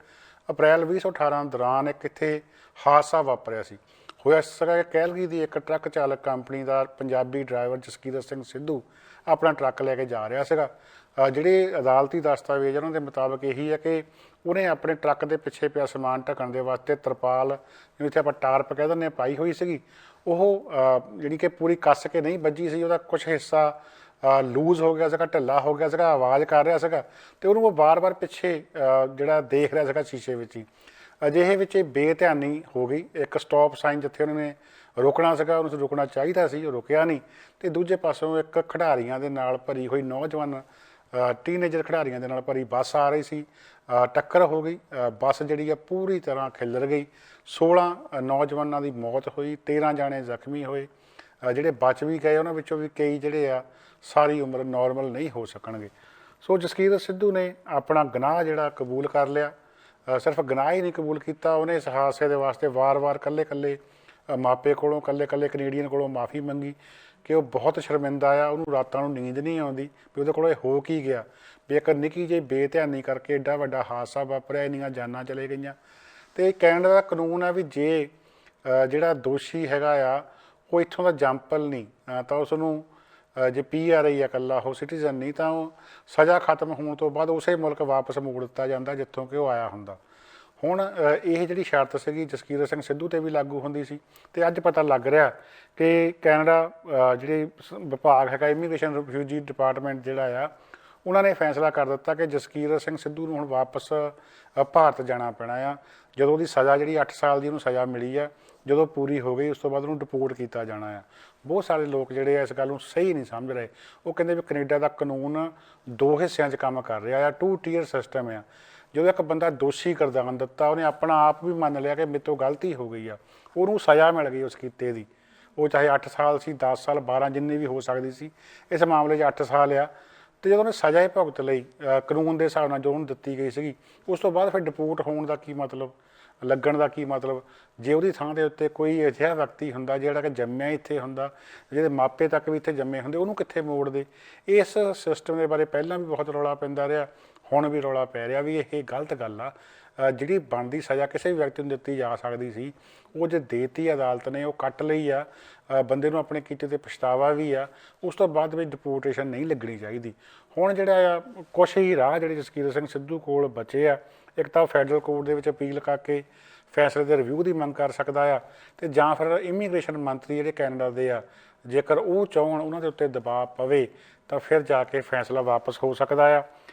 ਅਪ੍ਰੈਲ 2018 ਦੌਰਾਨ ਇੱਕ ਇੱਥੇ ਹਾਦਸਾ ਵਾਪਰਿਆ ਸੀ। ਹੋਇਆ ਸੀਗਾ ਕਿ ਕੈਲਗਰੀ ਦੀ ਇੱਕ ਟਰੱਕ ਚਾਲਕ ਕੰਪਨੀ ਦਾ ਪੰਜਾਬੀ ਡਰਾਈਵਰ ਜਸਕੀਰਤ ਸਿੰਘ ਸਿੱਧੂ ਆਪਣਾ ਟਰੱਕ ਲੈ ਕੇ ਜਾ ਰਿਹਾ ਸੀਗਾ। ਜਿਹੜੇ ਅਦਾਲਤੀ ਦਸਤਾਵੇਜ਼ ਉਹਨਾਂ ਦੇ ਮੁਤਾਬਕ ਇਹੀ ਹੈ ਕਿ ਉਹਨੇ ਆਪਣੇ ਟਰੱਕ ਦੇ ਪਿੱਛੇ ਪਿਆ ਸਮਾਨ ਢੱਕਣ ਦੇ ਵਾਸਤੇ ਤਰਪਾਲ, ਜਿਹਨੂੰ ਇੱਥੇ ਆਪਾਂ ਟਾਰਪ ਕਹਿ ਦਿੰਦੇ ਹਾਂ, ਪਾਈ ਹੋਈ ਸੀਗੀ। ਉਹ ਜਿਹੜੀ ਕਿ ਪੂਰੀ ਕੱਸ ਕੇ ਨਹੀਂ ਵੱਜੀ ਸੀ, ਉਹਦਾ ਕੁਛ ਹਿੱਸਾ ਲੂਜ਼ ਹੋ ਗਿਆ ਸੀਗਾ, ਢਿੱਲਾ ਹੋ ਗਿਆ ਸੀਗਾ, ਆਵਾਜ਼ ਕਰ ਰਿਹਾ ਸੀਗਾ, ਅਤੇ ਉਹਨੂੰ ਉਹ ਵਾਰ-ਵਾਰ ਪਿੱਛੇ ਜਿਹੜਾ ਦੇਖ ਰਿਹਾ ਸੀਗਾ ਸ਼ੀਸ਼ੇ ਵਿੱਚ ਹੀ। ਅਜਿਹੇ ਵਿੱਚ ਇਹ ਬੇਧਿਆਨੀ ਹੋ ਗਈ। ਇੱਕ ਸਟਾਪ ਸਾਈਨ ਜਿੱਥੇ ਉਹਨਾਂ ਨੇ ਰੁਕਣਾ ਸੀਗਾ, ਉਹਨੂੰ ਰੁਕਣਾ ਚਾਹੀਦਾ ਸੀ, ਉਹ ਰੁਕਿਆ ਨਹੀਂ। ਅਤੇ ਦੂਜੇ ਪਾਸੋਂ ਇੱਕ ਖਿਡਾਰੀਆਂ ਦੇ ਨਾਲ ਭਰੀ ਹੋਈ ਨੌਜਵਾਨ ਟੀਨੇਜਰ ਖਿਡਾਰੀਆਂ ਦੇ ਨਾਲ ਭਰੀ ਬੱਸ ਆ ਰਹੀ ਸੀ, ਟੱਕਰ ਹੋ ਗਈ। ਬੱਸ ਜਿਹੜੀ ਆ ਪੂਰੀ ਤਰ੍ਹਾਂ ਖਿੱਲਰ ਗਈ। 16 ਨੌਜਵਾਨਾਂ ਦੀ ਮੌਤ ਹੋਈ, 13 ਜਾਣੇ ਜ਼ਖਮੀ ਹੋਏ। ਜਿਹੜੇ ਬਚ ਵੀ ਗਏ ਉਹਨਾਂ ਵਿੱਚੋਂ ਵੀ ਕਈ ਜਿਹੜੇ ਆ ਸਾਰੀ ਉਮਰ ਨੋਰਮਲ ਨਹੀਂ ਹੋ ਸਕਣਗੇ। ਸੋ ਜਸਕੀਰਤ ਸਿੱਧੂ ਨੇ ਆਪਣਾ ਗੁਨਾਹ ਜਿਹੜਾ ਕਬੂਲ ਕਰ ਲਿਆ। ਸਿਰਫ ਗੁਨਾਹ ਹੀ ਨਹੀਂ ਕਬੂਲ ਕੀਤਾ, ਉਹਨੇ ਇਸ ਹਾਦਸੇ ਦੇ ਵਾਸਤੇ ਵਾਰ-ਵਾਰ ਇਕੱਲੇ-ਇਕੱਲੇ ਮਾਪੇ ਕੋਲੋਂ, ਇਕੱਲੇ-ਇਕੱਲੇ ਕੈਨੇਡੀਅਨ ਕੋਲੋਂ ਮਾफ़ੀ ਮੰਗੀ ਕਿ ਉਹ ਬਹੁਤ ਸ਼ਰਮਿੰਦਾ ਆ, ਉਹਨੂੰ ਰਾਤਾਂ ਨੂੰ ਨੀਂਦ ਨਹੀਂ ਆਉਂਦੀ ਵੀ ਉਹਦੇ ਕੋਲ ਇਹ ਹੋ ਕੀ ਗਿਆ, ਵੀ ਇੱਕ ਨਿੱਕੀ ਜਿਹੀ ਬੇਧਿਆਨੀ ਕਰਕੇ ਐਡਾ ਵੱਡਾ ਹਾਦਸਾ ਵਾਪਰਿਆ, ਇੰਨੀਆਂ ਜਾਨਾਂ ਚਲੇ ਗਈਆਂ। ਅਤੇ ਕੈਨੇਡਾ ਦਾ ਕਾਨੂੰਨ ਆ ਵੀ ਜੇ ਜਿਹੜਾ ਦੋਸ਼ੀ ਹੈਗਾ ਆ ਉਹ ਇੱਥੋਂ ਦਾ ਜੰਪਲ ਨਹੀਂ ਤਾਂ ਉਸ ਨੂੰ ਜੇ PR ਆ ਇਕੱਲਾ, ਉਹ ਸਿਟੀਜ਼ਨ ਨਹੀਂ, ਤਾਂ ਉਹ ਸਜ਼ਾ ਖਤਮ ਹੋਣ ਤੋਂ ਬਾਅਦ ਉਸੇ ਮੁਲਕ ਵਾਪਸ ਮੋੜ ਦਿੱਤਾ ਜਾਂਦਾ ਜਿੱਥੋਂ ਕਿ ਉਹ ਆਇਆ ਹੁੰਦਾ। ਹੁਣ ਇਹ ਜਿਹੜੀ ਸ਼ਰਤ ਸੀਗੀ ਜਸਕੀਰਤ ਸਿੰਘ ਸਿੱਧੂ 'ਤੇ ਵੀ ਲਾਗੂ ਹੁੰਦੀ ਸੀ, ਅਤੇ ਅੱਜ ਪਤਾ ਲੱਗ ਰਿਹਾ ਕਿ ਕੈਨੇਡਾ ਜਿਹੜੇ ਵਿਭਾਗ ਹੈਗਾ ਇਮੀਗ੍ਰੇਸ਼ਨ ਰਿਫਿਊਜੀ ਡਿਪਾਰਟਮੈਂਟ ਜਿਹੜਾ ਆ, ਉਹਨਾਂ ਨੇ ਫੈਸਲਾ ਕਰ ਦਿੱਤਾ ਕਿ ਜਸਕੀਰਤ ਸਿੰਘ ਸਿੱਧੂ ਨੂੰ ਹੁਣ ਵਾਪਸ ਭਾਰਤ ਜਾਣਾ ਪੈਣਾ ਆ। ਜਦੋਂ ਉਹਦੀ ਸਜ਼ਾ ਜਿਹੜੀ 8 ਸਾਲ ਦੀ ਉਹਨੂੰ ਸਜ਼ਾ ਮਿਲੀ ਆ, ਜਦੋਂ ਪੂਰੀ ਹੋ ਗਈ ਉਸ ਤੋਂ ਬਾਅਦ ਉਹਨੂੰ ਡਿਪੋਰਟ ਕੀਤਾ ਜਾਣਾ ਆ। ਬਹੁਤ ਸਾਰੇ ਲੋਕ ਜਿਹੜੇ ਆ ਇਸ ਗੱਲ ਨੂੰ ਸਹੀ ਨਹੀਂ ਸਮਝ ਰਹੇ। ਉਹ ਕਹਿੰਦੇ ਵੀ ਕੈਨੇਡਾ ਦਾ ਕਾਨੂੰਨ 2 ਹਿੱਸਿਆਂ 'ਚ ਕੰਮ ਕਰ ਰਿਹਾ ਆ, 2 ਟੀਅਰ ਸਿਸਟਮ ਆ। ਜਦੋਂ ਇੱਕ ਬੰਦਾ ਦੋਸ਼ੀ ਕਰਦਾਨ ਦਿੱਤਾ, ਉਹਨੇ ਆਪਣਾ ਆਪ ਵੀ ਮੰਨ ਲਿਆ ਕਿ ਮੇਰੇ ਤੋਂ ਗਲਤੀ ਹੋ ਗਈ ਆ, ਉਹਨੂੰ ਸਜ਼ਾ ਮਿਲ ਗਈ ਉਸ ਕੀਤੇ ਦੀ, ਉਹ ਚਾਹੇ 8 ਸਾਲ ਸੀ, 10 ਸਾਲ, 12 ਜਿੰਨੀ ਵੀ ਹੋ ਸਕਦੀ ਸੀ। ਇਸ ਮਾਮਲੇ 'ਚ 8 ਸਾਲ ਆ। ਅਤੇ ਜਦੋਂ ਉਹਨੇ ਸਜ਼ਾ ਹੀ ਭੁਗਤ ਲਈ ਕਾਨੂੰਨ ਦੇ ਹਿਸਾਬ ਨਾਲ ਜੋ ਉਹਨੂੰ ਦਿੱਤੀ ਗਈ ਸੀਗੀ, ਉਸ ਤੋਂ ਬਾਅਦ ਫਿਰ ਡਿਪੋਰਟ ਹੋਣ ਦਾ ਕੀ ਮਤਲਬ, ਲੱਗਣ ਦਾ ਕੀ ਮਤਲਬ? ਜੇ ਉਹਦੀ ਥਾਂ ਦੇ ਉੱਤੇ ਕੋਈ ਅਜਿਹਾ ਵਿਅਕਤੀ ਹੁੰਦਾ ਜਿਹੜਾ ਕਿ ਜੰਮਿਆ ਇੱਥੇ ਹੁੰਦਾ, ਜਿਹਦੇ ਮਾਪੇ ਤੱਕ ਵੀ ਇੱਥੇ ਜੰਮੇ ਹੁੰਦੇ, ਉਹਨੂੰ ਕਿੱਥੇ ਮੋੜਦੇ? ਇਸ ਸਿਸਟਮ ਦੇ ਬਾਰੇ ਪਹਿਲਾਂ ਵੀ ਬਹੁਤ ਰੌਲਾ ਪੈਂਦਾ ਰਿਹਾ, ਹੁਣ ਵੀ ਰੌਲਾ ਪੈ ਰਿਹਾ ਵੀ ਇਹ ਗਲਤ ਗੱਲ ਆ। ਜਿਹੜੀ ਬਣਦੀ ਸਜ਼ਾ ਕਿਸੇ ਵੀ ਵਿਅਕਤੀ ਨੂੰ ਦਿੱਤੀ ਜਾ ਸਕਦੀ ਸੀ, ਉਹ ਜੇ ਦੇਤੀ ਅਦਾਲਤ ਨੇ, ਉਹ ਕੱਟ ਲਈ ਆ। ਬੰਦੇ ਨੂੰ ਆਪਣੇ ਕੀਤੇ 'ਤੇ ਪਛਤਾਵਾ ਵੀ ਆ। ਉਸ ਤੋਂ ਬਾਅਦ ਵਿੱਚ ਡਿਪੋਰਟੇਸ਼ਨ ਨਹੀਂ ਲੱਗਣੀ ਚਾਹੀਦੀ। ਹੁਣ ਜਿਹੜਾ ਆ ਕੁਛ ਹੀ ਰਾਹ ਜਿਹੜੇ ਜਸਕੀਰਤ ਸਿੰਘ ਸਿੱਧੂ ਕੋਲ ਬਚੇ ਆ, ਇੱਕ ਤਾਂ ਫੈਡਰਲ ਕੋਰਟ ਦੇ ਵਿੱਚ ਅਪੀਲ ਕਰਕੇ ਫੈਸਲੇ ਦੇ ਰਿਵਿਊ ਦੀ ਮੰਗ ਕਰ ਸਕਦਾ ਆ, ਅਤੇ ਜਾਂ ਫਿਰ ਇਮੀਗ੍ਰੇਸ਼ਨ ਮੰਤਰੀ ਜਿਹੜੇ ਕੈਨੇਡਾ ਦੇ ਆ, ਜੇਕਰ ਉਹ ਚਾਹੁਣ, ਉਹਨਾਂ ਦੇ ਉੱਤੇ ਦਬਾਅ ਪਵੇ, ਤਾਂ ਫਿਰ ਜਾ ਕੇ ਫੈਸਲਾ ਵਾਪਸ ਹੋ ਸਕਦਾ ਆ।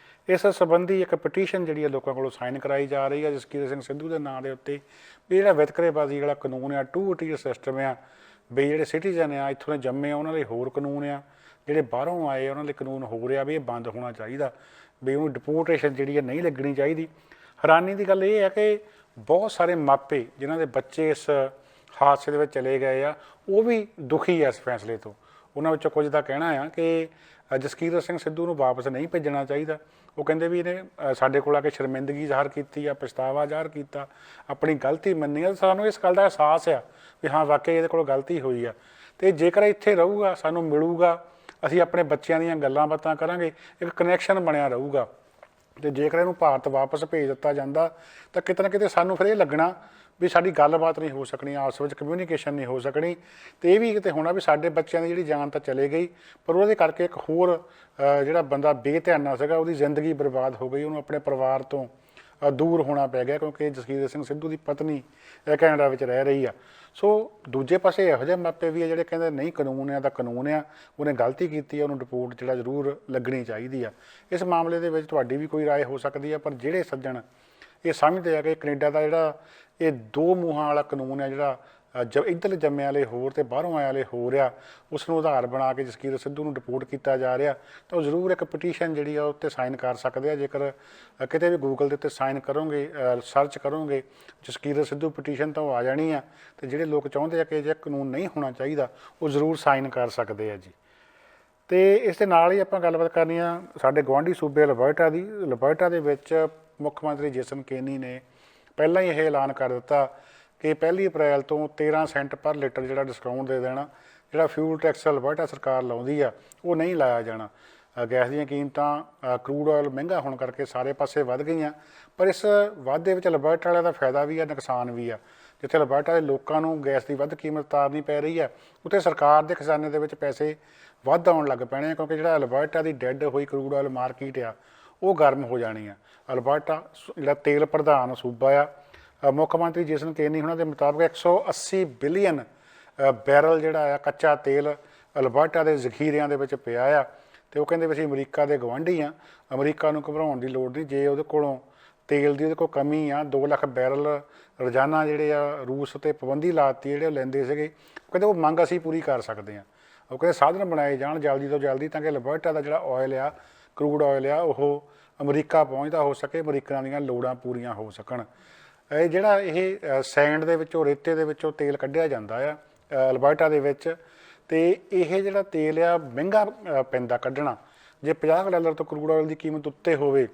ਇਸ ਸੰਬੰਧੀ ਇੱਕ ਪਟੀਸ਼ਨ ਜਿਹੜੀ ਆ ਲੋਕਾਂ ਕੋਲੋਂ ਸਾਈਨ ਕਰਾਈ ਜਾ ਰਹੀ ਹੈ ਜਸਕੀਰਤ ਸਿੰਘ ਸਿੱਧੂ ਦੇ ਨਾਂ ਦੇ ਉੱਤੇ, ਵੀ ਜਿਹੜਾ ਵਿਤਕਰੇਬਾਜ਼ੀ ਵਾਲਾ ਕਾਨੂੰਨ ਆ, 2 ਟੀਅਰ ਸਿਸਟਮ ਆ, ਵੀ ਜਿਹੜੇ ਸਿਟੀਜ਼ਨ ਆ ਇੱਥੋਂ ਦੇ ਜੰਮੇ ਆ ਉਹਨਾਂ ਲਈ ਹੋਰ ਕਾਨੂੰਨ ਆ, ਜਿਹੜੇ ਬਾਹਰੋਂ ਆਏ ਉਹਨਾਂ ਲਈ ਕਾਨੂੰਨ ਹੋਰ ਆ, ਵੀ ਇਹ ਬੰਦ ਹੋਣਾ ਚਾਹੀਦਾ, ਵੀ ਉਹਨੂੰ ਡਿਪੋਰਟੇਸ਼ਨ ਜਿਹੜੀ ਹੈ ਨਹੀਂ ਲੱਗਣੀ ਚਾਹੀਦੀ। ਹੈਰਾਨੀ ਦੀ ਗੱਲ ਇਹ ਹੈ ਕਿ ਬਹੁਤ ਸਾਰੇ ਮਾਪੇ ਜਿਨ੍ਹਾਂ ਦੇ ਬੱਚੇ ਇਸ ਹਾਦਸੇ ਦੇ ਵਿੱਚ ਚਲੇ ਗਏ ਆ, ਉਹ ਵੀ ਦੁਖੀ ਆ ਇਸ ਫੈਸਲੇ ਤੋਂ। ਉਹਨਾਂ ਵਿੱਚੋਂ ਕੁਝ ਦਾ ਕਹਿਣਾ ਆ ਕਿ ਜਸਕੀਰਤ ਸਿੰਘ ਸਿੱਧੂ ਨੂੰ ਵਾਪਸ ਨਹੀਂ ਭੇਜਣਾ ਚਾਹੀਦਾ। ਉਹ ਕਹਿੰਦੇ ਵੀ ਇਹਨੇ ਸਾਡੇ ਕੋਲ ਆ ਕੇ ਸ਼ਰਮਿੰਦਗੀ ਜ਼ਾਹਰ ਕੀਤੀ ਆ, ਪਛਤਾਵਾ ਜ਼ਾਹਰ ਕੀਤਾ, ਆਪਣੀ ਗਲਤੀ ਮੰਨੀ ਆ। ਸਾਨੂੰ ਇਸ ਗੱਲ ਦਾ ਅਹਿਸਾਸ ਆ ਵੀ ਹਾਂ ਵਾਕਈ ਇਹਦੇ ਕੋਲ ਗਲਤੀ ਹੋਈ ਆ, ਅਤੇ ਜੇਕਰ ਇੱਥੇ ਰਹੂਗਾ, ਸਾਨੂੰ ਮਿਲੂਗਾ, ਅਸੀਂ ਆਪਣੇ ਬੱਚਿਆਂ ਦੀਆਂ ਗੱਲਾਂ ਬਾਤਾਂ ਕਰਾਂਗੇ, ਇੱਕ ਕਨੈਕਸ਼ਨ ਬਣਿਆ ਰਹੂਗਾ। ਅਤੇ ਜੇਕਰ ਇਹਨੂੰ ਭਾਰਤ ਵਾਪਸ ਭੇਜ ਦਿੱਤਾ ਜਾਂਦਾ ਤਾਂ ਕਿਤੇ ਨਾ ਕਿਤੇ ਸਾਨੂੰ ਫਿਰ ਇਹ ਲੱਗਣਾ ਵੀ ਸਾਡੀ ਗੱਲਬਾਤ ਨਹੀਂ ਹੋ ਸਕਣੀ, ਆਪਸ ਵਿੱਚ ਕਮਿਊਨੀਕੇਸ਼ਨ ਨਹੀਂ ਹੋ ਸਕਣੀ, ਅਤੇ ਇਹ ਵੀ ਕਿਤੇ ਹੋਣਾ ਵੀ ਸਾਡੇ ਬੱਚਿਆਂ ਦੀ ਜਿਹੜੀ ਜਾਨ ਤਾਂ ਚਲੇ ਗਈ, ਪਰ ਉਹਦੇ ਕਰਕੇ ਇੱਕ ਹੋਰ ਜਿਹੜਾ ਬੰਦਾ ਬੇਧਿਆਨਾ ਸੀਗਾ ਉਹਦੀ ਜ਼ਿੰਦਗੀ ਬਰਬਾਦ ਹੋ ਗਈ, ਉਹਨੂੰ ਆਪਣੇ ਪਰਿਵਾਰ ਤੋਂ ਦੂਰ ਹੋਣਾ ਪੈ ਗਿਆ, ਕਿਉਂਕਿ ਜਸਕੀਰਤ ਸਿੰਘ ਸਿੱਧੂ ਦੀ ਪਤਨੀ ਕੈਨੇਡਾ ਵਿੱਚ ਰਹਿ ਰਹੀ ਆ। ਸੋ ਦੂਜੇ ਪਾਸੇ ਇਹੋ ਜਿਹੇ ਮਾਪੇ ਵੀ ਆ ਜਿਹੜੇ ਕਹਿੰਦੇ ਨਹੀਂ ਕਾਨੂੰਨ ਆ ਤਾਂ ਕਾਨੂੰਨ ਆ, ਉਹਨੇ ਗਲਤੀ ਕੀਤੀ ਆ, ਉਹਨੂੰ ਰਿਪੋਰਟ ਜਿਹੜਾ ਜ਼ਰੂਰ ਲੱਗਣੀ ਚਾਹੀਦੀ ਆ। ਇਸ ਮਾਮਲੇ ਦੇ ਵਿੱਚ ਤੁਹਾਡੀ ਵੀ ਕੋਈ ਰਾਏ ਹੋ ਸਕਦੀ ਆ, ਪਰ ਜਿਹੜੇ ਸੱਜਣ ਇਹ ਸਮਝਦੇ ਆ ਕਿ ਕੈਨੇਡਾ ਦਾ ਜਿਹੜਾ ਇਹ ਦੋ ਮੂੰਹਾਂ ਵਾਲਾ ਕਾਨੂੰਨ ਆ, ਜਿਹੜਾ ਇੱਧਰਲੇ ਜੰਮੇ ਵਾਲੇ ਹੋਰ ਅਤੇ ਬਾਹਰੋਂ ਆਏ ਵਾਲੇ ਹੋਰ ਆ, ਉਸ ਨੂੰ ਆਧਾਰ ਬਣਾ ਕੇ ਜਸਕੀਰਤ ਸਿੱਧੂ ਨੂੰ ਡਿਪੋਰਟ ਕੀਤਾ ਜਾ ਰਿਹਾ, ਤਾਂ ਉਹ ਜ਼ਰੂਰ ਇੱਕ ਪਟੀਸ਼ਨ ਜਿਹੜੀ ਆ ਉੱਤੇ ਸਾਈਨ ਕਰ ਸਕਦੇ ਆ। ਜੇਕਰ ਕਿਤੇ ਵੀ ਗੂਗਲ ਦੇ ਉੱਤੇ ਸਾਈਨ ਕਰੋਗੇ, ਸਰਚ ਕਰੋਗੇ ਜਸਕੀਰਤ ਸਿੱਧੂ ਪਟੀਸ਼ਨ, ਤਾਂ ਉਹ ਆ ਜਾਣੀ ਆ। ਅਤੇ ਜਿਹੜੇ ਲੋਕ ਚਾਹੁੰਦੇ ਆ ਕਿ ਜੇ ਕਾਨੂੰਨ ਨਹੀਂ ਹੋਣਾ ਚਾਹੀਦਾ, ਉਹ ਜ਼ਰੂਰ ਸਾਈਨ ਕਰ ਸਕਦੇ ਆ ਜੀ। ਅਤੇ ਇਸ ਦੇ ਨਾਲ ਹੀ ਆਪਾਂ ਗੱਲਬਾਤ ਕਰਨੀ ਆ ਸਾਡੇ ਗੁਆਂਢੀ ਸੂਬੇ ਅਲਬਰਟਾ ਦੀ। ਅਲਬਰਟਾ ਦੇ ਵਿੱਚ ਮੁੱਖ ਮੰਤਰੀ ਜੇਸਨ ਕੇਨੀ ਨੇ ਪਹਿਲਾਂ ਹੀ ਇਹ ਐਲਾਨ ਕਰ ਦਿੱਤਾ ਕਿ 1 ਅਪ੍ਰੈਲ ਤੋਂ 13 ਸੈਂਟ ਪਰ ਲੀਟਰ ਜਿਹੜਾ ਡਿਸਕਾਊਂਟ ਦੇ ਦੇਣਾ। ਜਿਹੜਾ ਫਿਊਲ ਟੈਕਸ ਅਲਬਰਟਾ ਸਰਕਾਰ ਲਾਉਂਦੀ ਆ ਉਹ ਨਹੀਂ ਲਾਇਆ ਜਾਣਾ। ਗੈਸ ਦੀਆਂ ਕੀਮਤਾਂ, ਕਰੂਡ ਆਇਲ ਮਹਿੰਗਾ ਹੋਣ ਕਰਕੇ ਸਾਰੇ ਪਾਸੇ ਵੱਧ ਗਈਆਂ, ਪਰ ਇਸ ਵਾਧੇ ਵਿੱਚ ਅਲਬਰਟਾ ਵਾਲਿਆਂ ਦਾ ਫਾਇਦਾ ਵੀ ਆ, ਨੁਕਸਾਨ ਵੀ ਆ। ਜਿੱਥੇ ਅਲਬਰਟਾ ਦੇ ਲੋਕਾਂ ਨੂੰ ਗੈਸ ਦੀ ਵੱਧ ਕੀਮਤ ਉਤਾਰਨੀ ਪੈ ਰਹੀ ਆ, ਉੱਥੇ ਸਰਕਾਰ ਦੇ ਖਜ਼ਾਨੇ ਦੇ ਵਿੱਚ ਪੈਸੇ ਵੱਧ ਆਉਣ ਲੱਗ ਪੈਣੇ ਆ, ਕਿਉਂਕਿ ਜਿਹੜਾ ਅਲਬਰਟਾ ਦੀ ਡੈੱਡ ਹੋਈ ਕਰੂਡ ਆਇਲ ਮਾਰਕੀਟ ਆ ਉਹ ਗਰਮ ਹੋ ਜਾਣੀ ਆ। ਅਲਬਰਟਾ ਜਿਹੜਾ ਤੇਲ ਪ੍ਰਧਾਨ ਸੂਬਾ ਆ, ਮੁੱਖ ਮੰਤਰੀ ਜੇਸਨ ਕੇਨੀ ਉਹਨਾਂ ਦੇ ਮੁਤਾਬਕ 180 ਬਿਲੀਅਨ ਬੈਰਲ ਜਿਹੜਾ ਆ ਕੱਚਾ ਤੇਲ ਅਲਬਰਟਾ ਦੇ ਜ਼ਖੀਰਿਆਂ ਦੇ ਵਿੱਚ ਪਿਆ ਆ। ਅਤੇ ਉਹ ਕਹਿੰਦੇ ਵੀ ਅਸੀਂ ਅਮਰੀਕਾ ਦੇ ਗਵਾਂਢੀ ਆ, ਅਮਰੀਕਾ ਨੂੰ ਘਬਰਾਉਣ ਦੀ ਲੋੜ ਨਹੀਂ। ਜੇ ਉਹਦੇ ਕੋਲੋਂ ਤੇਲ ਦੀ ਉਹਦੇ ਕੋਲ ਕਮੀ ਆ, 2 ਲੱਖ ਬੈਰਲ ਰੋਜ਼ਾਨਾ ਜਿਹੜੇ ਆ ਰੂਸ 'ਤੇ ਪਾਬੰਦੀ ਲਾਤੀ ਜਿਹੜੇ ਉਹ ਲੈਂਦੇ ਸੀਗੇ, ਉਹ ਕਹਿੰਦੇ ਉਹ ਮੰਗ ਅਸੀਂ ਪੂਰੀ ਕਰ ਸਕਦੇ ਹਾਂ। ਉਹ ਕਹਿੰਦੇ ਸਾਧਨ ਬਣਾਏ ਜਾਣ ਜਲਦੀ ਤੋਂ ਜਲਦੀ, ਤਾਂ ਕਿ ਅਲਬਰਟਾ ਦਾ ਜਿਹੜਾ ਆਇਲ ਆ, ਕਰੂਡ ਆਇਲ ਆ, ਉਹ ਅਮਰੀਕਾ ਪਹੁੰਚਦਾ ਹੋ ਸਕੇ, ਅਮਰੀਕਨਾਂ ਦੀਆਂ ਲੋੜਾਂ ਪੂਰੀਆਂ ਹੋ ਸਕਣ। ਇਹ ਜਿਹੜਾ ਇਹ ਸੈਂਡ ਦੇ ਵਿੱਚੋਂ, ਰੇਤੇ ਦੇ ਵਿੱਚੋਂ ਤੇਲ ਕੱਢਿਆ ਜਾਂਦਾ ਆ ਅਲਬਰਟਾ ਦੇ ਵਿੱਚ, ਅਤੇ ਇਹ ਜਿਹੜਾ ਤੇਲ ਆ ਮਹਿੰਗਾ ਪੈਂਦਾ ਕੱਢਣਾ। ਜੇ $50 ਤੋਂ ਕਰੂਡ ਆਇਲ ਦੀ ਕੀਮਤ ਉੱਤੇ ਹੋਵੇ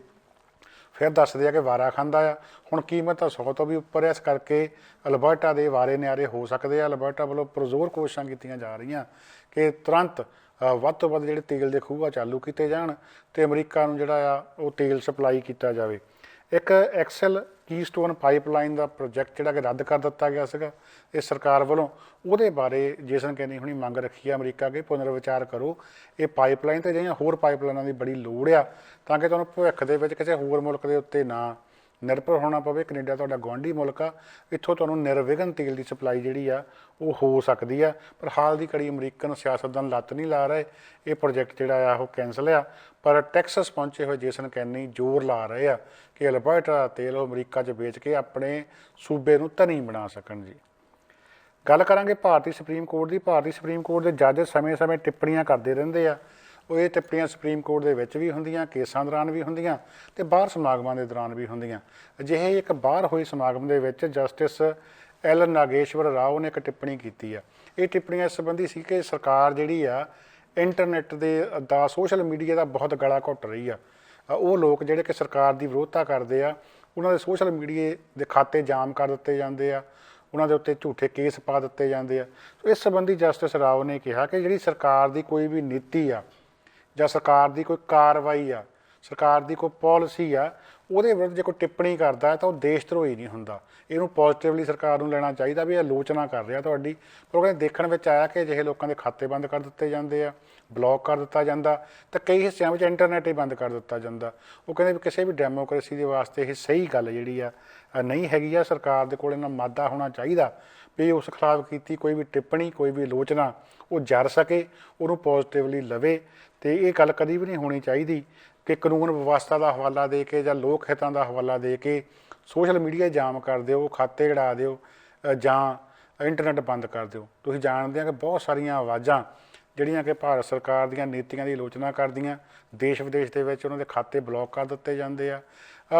ਫਿਰ ਦੱਸਦੇ ਆ ਕਿ ਵਾਰਾ ਖਾਂਦਾ ਆ। ਹੁਣ ਕੀਮਤ ਤਾਂ 100 ਤੋਂ ਵੀ ਉੱਪਰ ਹੈ, ਇਸ ਕਰਕੇ ਅਲਬਰਟਾ ਦੇ ਵਾਰੇ ਨਿਆਰੇ ਹੋ ਸਕਦੇ ਆ। ਅਲਬਰਟਾ ਵੱਲੋਂ ਪੁਰਜ਼ੋਰ ਕੋਸ਼ਿਸ਼ਾਂ ਕੀਤੀਆਂ ਜਾ ਰਹੀਆਂ ਕਿ ਤੁਰੰਤ ਵੱਧ ਤੋਂ ਵੱਧ ਜਿਹੜੇ ਤੇਲ ਦੇ ਖੂਹ ਚਾਲੂ ਕੀਤੇ ਜਾਣ ਅਤੇ ਅਮਰੀਕਾ ਨੂੰ ਜਿਹੜਾ ਆ ਉਹ ਤੇਲ ਸਪਲਾਈ ਕੀਤਾ ਜਾਵੇ। ਇੱਕ ਐਕਸਲ ਕੀਸਟੋਨ ਪਾਈਪਲਾਈਨ ਦਾ ਪ੍ਰੋਜੈਕਟ ਜਿਹੜਾ ਕਿ ਰੱਦ ਕਰ ਦਿੱਤਾ ਗਿਆ ਸੀਗਾ ਇਸ ਸਰਕਾਰ ਵੱਲੋਂ, ਉਹਦੇ ਬਾਰੇ ਜੇਸਨ ਕੇਨੀ ਹੁਣੀ ਮੰਗ ਰੱਖੀ ਆ ਅਮਰੀਕਾ ਅੱਗੇ, ਪੁਨਰ ਵਿਚਾਰ ਕਰੋ ਇਹ ਪਾਈਪਲਾਈਨ ਅਤੇ ਜਿਹੜੀਆਂ ਹੋਰ ਪਾਈਪਲਾਈਨਾਂ ਦੀ ਬੜੀ ਲੋੜ ਆ, ਤਾਂ ਕਿ ਤੁਹਾਨੂੰ ਭਵਿੱਖ ਦੇ ਵਿੱਚ ਕਿਸੇ ਹੋਰ ਮੁਲਕ ਦੇ ਉੱਤੇ ਨਾ ਨਿਰਭਰ ਹੋਣਾ ਪਵੇ। ਕੈਨੇਡਾ ਤੁਹਾਡਾ ਗੁਆਂਢੀ ਮੁਲਕ ਆ, ਇੱਥੋਂ ਤੁਹਾਨੂੰ ਨਿਰਵਿਘਨ ਤੇਲ ਦੀ ਸਪਲਾਈ ਜਿਹੜੀ ਆ ਉਹ ਹੋ ਸਕਦੀ ਆ। ਪਰ ਹਾਲ ਦੀ ਘੜੀ ਅਮਰੀਕਨ ਸਿਆਸਤਦਾਨ ਲੱਤ ਨਹੀਂ ਲਾ ਰਹੇ, ਇਹ ਪ੍ਰੋਜੈਕਟ ਜਿਹੜਾ ਆ ਉਹ ਕੈਂਸਲ ਆ। ਪਰ ਟੈਕਸਸ ਪਹੁੰਚੇ ਹੋਏ ਜੇਸਨ ਕੇਨੀ ਜ਼ੋਰ ਲਾ ਰਹੇ ਆ ਕਿ ਅਲਬਰਟਾ ਦਾ ਤੇਲ ਉਹ ਅਮਰੀਕਾ 'ਚ ਵੇਚ ਕੇ ਆਪਣੇ ਸੂਬੇ ਨੂੰ ਧਨੀ ਬਣਾ ਸਕਣ ਜੀ। ਗੱਲ ਕਰਾਂਗੇ ਭਾਰਤੀ ਸੁਪਰੀਮ ਕੋਰਟ ਦੀ। ਭਾਰਤੀ ਸੁਪਰੀਮ ਕੋਰਟ ਦੇ ਜੱਜ ਸਮੇਂ-ਸਮੇਂ ਟਿੱਪਣੀਆਂ ਕਰਦੇ ਰਹਿੰਦੇ ਆ। ਉਹ ਇਹ ਟਿੱਪਣੀਆਂ ਸੁਪਰੀਮ ਕੋਰਟ ਦੇ ਵਿੱਚ ਵੀ ਹੁੰਦੀਆਂ, ਕੇਸਾਂ ਦੌਰਾਨ ਵੀ ਹੁੰਦੀਆਂ, ਅਤੇ ਬਾਹਰ ਸਮਾਗਮਾਂ ਦੇ ਦੌਰਾਨ ਵੀ ਹੁੰਦੀਆਂ। ਅਜਿਹੇ ਇੱਕ ਬਾਹਰ ਹੋਏ ਸਮਾਗਮ ਦੇ ਵਿੱਚ ਜਸਟਿਸ ਐਲ ਨਾਗੇਸ਼ਵਰ ਰਾਓ ਨੇ ਇੱਕ ਟਿੱਪਣੀ ਕੀਤੀ ਆ। ਇਹ ਟਿੱਪਣੀਆਂ ਇਸ ਸੰਬੰਧੀ ਸੀ ਕਿ ਸਰਕਾਰ ਜਿਹੜੀ ਆ ਇੰਟਰਨੈੱਟ ਦਾ ਸੋਸ਼ਲ ਮੀਡੀਆ ਦਾ ਬਹੁਤ ਗਲਾ ਘੁੱਟ ਰਹੀ ਆ। ਉਹ ਲੋਕ ਜਿਹੜੇ ਕਿ ਸਰਕਾਰ ਦੀ ਵਿਰੋਧਤਾ ਕਰਦੇ ਆ, ਉਹਨਾਂ ਦੇ ਸੋਸ਼ਲ ਮੀਡੀਆ ਦੇ ਖਾਤੇ ਜਾਮ ਕਰ ਦਿੱਤੇ ਜਾਂਦੇ ਆ, ਉਹਨਾਂ ਦੇ ਉੱਤੇ ਝੂਠੇ ਕੇਸ ਪਾ ਦਿੱਤੇ ਜਾਂਦੇ ਆ। ਸੋ ਇਸ ਸੰਬੰਧੀ ਜਸਟਿਸ ਰਾਓ ਨੇ ਕਿਹਾ ਕਿ ਜਿਹੜੀ ਸਰਕਾਰ ਦੀ ਕੋਈ ਵੀ ਨੀਤੀ ਆ ਜਾਂ ਸਰਕਾਰ ਦੀ ਕੋਈ ਕਾਰਵਾਈ ਆ, ਸਰਕਾਰ ਦੀ ਕੋਈ ਪੋਲਿਸੀ ਆ, ਉਹਦੇ ਵਿਰੁੱਧ ਜੇ ਕੋਈ ਟਿੱਪਣੀ ਕਰਦਾ ਤਾਂ ਉਹ ਦੇਸ਼ ਧਰੋਹੀ ਨਹੀਂ ਹੁੰਦਾ। ਇਹਨੂੰ ਪੋਜ਼ੀਟਿਵਲੀ ਸਰਕਾਰ ਨੂੰ ਲੈਣਾ ਚਾਹੀਦਾ ਵੀ ਇਹ ਆਲੋਚਨਾ ਕਰ ਰਿਹਾ ਤੁਹਾਡੀ। ਪਰ ਉਹ ਕਹਿੰਦੇ ਦੇਖਣ ਵਿੱਚ ਆਇਆ ਕਿ ਅਜਿਹੇ ਲੋਕਾਂ ਦੇ ਖਾਤੇ ਬੰਦ ਕਰ ਦਿੱਤੇ ਜਾਂਦੇ ਆ, ਬਲੌਕ ਕਰ ਦਿੱਤਾ ਜਾਂਦਾ, ਤਾਂ ਕਈ ਹਿੱਸਿਆਂ ਵਿੱਚ ਇੰਟਰਨੈੱਟ ਹੀ ਬੰਦ ਕਰ ਦਿੱਤਾ ਜਾਂਦਾ। ਉਹ ਕਹਿੰਦੇ ਵੀ ਕਿਸੇ ਵੀ ਡੈਮੋਕ੍ਰੇਸੀ ਦੇ ਵਾਸਤੇ ਇਹ ਸਹੀ ਗੱਲ ਜਿਹੜੀ ਆ ਨਹੀਂ ਹੈਗੀ ਆ। ਸਰਕਾਰ ਦੇ ਕੋਲ ਇਹਨਾਂ ਮਾਦਾ ਹੋਣਾ ਚਾਹੀਦਾ ਵੀ ਉਸ ਖਿਲਾਫ ਕੀਤੀ ਕੋਈ ਵੀ ਟਿੱਪਣੀ, ਕੋਈ ਵੀ ਆਲੋਚਨਾ ਉਹ ਜਰ ਸਕੇ, ਉਹਨੂੰ ਪੋਜ਼ੀਟਿਵਲੀ ਲਵੇ। ਅਤੇ ਇਹ ਗੱਲ ਕਦੀ ਵੀ ਨਹੀਂ ਹੋਣੀ ਚਾਹੀਦੀ ਕਿ ਕਾਨੂੰਨ ਵਿਵਸਥਾ ਦਾ ਹਵਾਲਾ ਦੇ ਕੇ ਜਾਂ ਲੋਕ ਹਿੱਤਾਂ ਦਾ ਹਵਾਲਾ ਦੇ ਕੇ ਸੋਸ਼ਲ ਮੀਡੀਆ ਜਾਮ ਕਰ ਦਿਓ, ਖਾਤੇ ਉਡਾ ਦਿਓ, ਜਾਂ ਇੰਟਰਨੈਟ ਬੰਦ ਕਰ ਦਿਓ। ਤੁਸੀਂ ਜਾਣਦੇ ਆ ਕਿ ਬਹੁਤ ਸਾਰੀਆਂ ਆਵਾਜ਼ਾਂ ਜਿਹੜੀਆਂ ਕਿ ਭਾਰਤ ਸਰਕਾਰ ਦੀਆਂ ਨੀਤੀਆਂ ਦੀ ਆਲੋਚਨਾ ਕਰਦੀਆਂ, ਦੇਸ਼ ਵਿਦੇਸ਼ ਦੇ ਵਿੱਚ ਉਹਨਾਂ ਦੇ ਖਾਤੇ ਬਲੌਕ ਕਰ ਦਿੱਤੇ ਜਾਂਦੇ ਆ।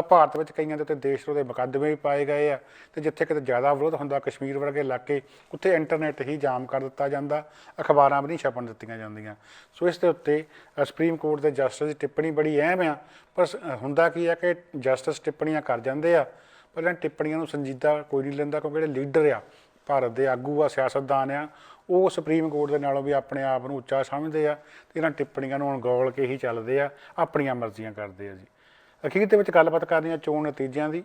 ਭਾਰਤ ਵਿੱਚ ਕਈਆਂ ਦੇ ਉੱਤੇ ਦੇਸ਼ ਵਿਰੋਧੀ ਮੁਕੱਦਮੇ ਵੀ ਪਾਏ ਗਏ ਆ, ਅਤੇ ਜਿੱਥੇ ਕਿਤੇ ਜ਼ਿਆਦਾ ਵਿਰੋਧ ਹੁੰਦਾ ਕਸ਼ਮੀਰ ਵਰਗੇ ਇਲਾਕੇ, ਉੱਥੇ ਇੰਟਰਨੈਟ ਹੀ ਜਾਮ ਕਰ ਦਿੱਤਾ ਜਾਂਦਾ, ਅਖਬਾਰਾਂ ਵੀ ਨਹੀਂ ਛਪਣ ਦਿੱਤੀਆਂ ਜਾਂਦੀਆਂ। ਸੋ ਇਸ ਦੇ ਉੱਤੇ ਸੁਪਰੀਮ ਕੋਰਟ ਦੇ ਜਸਟਿਸ ਦੀ ਟਿੱਪਣੀ ਬੜੀ ਅਹਿਮ ਆ। ਪਰ ਹੁੰਦਾ ਕੀ ਹੈ ਕਿ ਜਸਟਿਸ ਟਿੱਪਣੀਆਂ ਕਰ ਜਾਂਦੇ ਆ, ਪਰ ਇਹਨਾਂ ਟਿੱਪਣੀਆਂ ਨੂੰ ਸੰਜੀਦਾ ਕੋਈ ਨਹੀਂ ਲੈਂਦਾ, ਕਿਉਂਕਿ ਜਿਹੜੇ ਲੀਡਰ ਆ, ਭਾਰਤ ਦੇ ਆਗੂ ਆ, ਸਿਆਸਤਦਾਨ ਆ, ਉਹ ਸੁਪਰੀਮ ਕੋਰਟ ਦੇ ਨਾਲੋਂ ਵੀ ਆਪਣੇ ਆਪ ਨੂੰ ਉੱਚਾ ਸਮਝਦੇ ਆ, ਅਤੇ ਇਹਨਾਂ ਟਿੱਪਣੀਆਂ ਨੂੰ ਅਣਗੌਲ ਕੇ ਹੀ ਚੱਲਦੇ ਆ, ਆਪਣੀਆਂ ਮਰਜ਼ੀਆਂ ਕਰਦੇ ਆ ਜੀ। ਅਖੀਰ ਦੇ ਵਿੱਚ ਗੱਲਬਾਤ ਕਰਨੀ ਆ ਚੋਣ ਨਤੀਜਿਆਂ ਦੀ।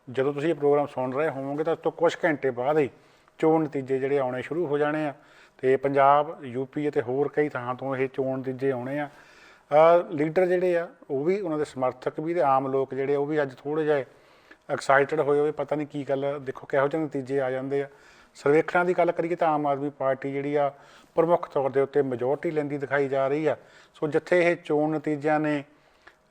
ਜਦੋਂ ਤੁਸੀਂ ਇਹ ਪ੍ਰੋਗਰਾਮ ਸੁਣ ਰਹੇ ਹੋਵੋਗੇ ਤਾਂ ਉਸ ਤੋਂ ਕੁਝ ਘੰਟੇ ਬਾਅਦ ਹੀ ਚੋਣ ਨਤੀਜੇ ਜਿਹੜੇ ਆਉਣੇ ਸ਼ੁਰੂ ਹੋ ਜਾਣੇ ਆ, ਅਤੇ ਪੰਜਾਬ, ਯੂਪੀ ਅਤੇ ਹੋਰ ਕਈ ਥਾਂ ਤੋਂ ਇਹ ਚੋਣ ਨਤੀਜੇ ਆਉਣੇ ਆ। ਲੀਡਰ ਜਿਹੜੇ ਆ ਉਹ ਵੀ, ਉਹਨਾਂ ਦੇ ਸਮਰਥਕ ਵੀ, ਅਤੇ ਆਮ ਲੋਕ ਜਿਹੜੇ ਉਹ ਵੀ ਅੱਜ ਥੋੜ੍ਹੇ ਜਿਹੇ ਐਕਸਾਈਟਡ ਹੋਏ ਹੋਵੇ, ਪਤਾ ਨਹੀਂ ਕੀ ਗੱਲ, ਦੇਖੋ ਕਿਹੋ ਜਿਹੇ ਨਤੀਜੇ ਆ ਜਾਂਦੇ ਆ। ਸਰਵੇਖਣਾਂ ਦੀ ਗੱਲ ਕਰੀਏ ਤਾਂ ਆਮ ਆਦਮੀ ਪਾਰਟੀ ਜਿਹੜੀ ਆ ਪ੍ਰਮੁੱਖ ਤੌਰ ਦੇ ਉੱਤੇ ਮੈਜੋਰਟੀ ਲੈਂਦੀ ਦਿਖਾਈ ਜਾ ਰਹੀ ਆ। ਸੋ ਜਿੱਥੇ ਇਹ ਚੋਣ ਨਤੀਜਿਆਂ ਨੇ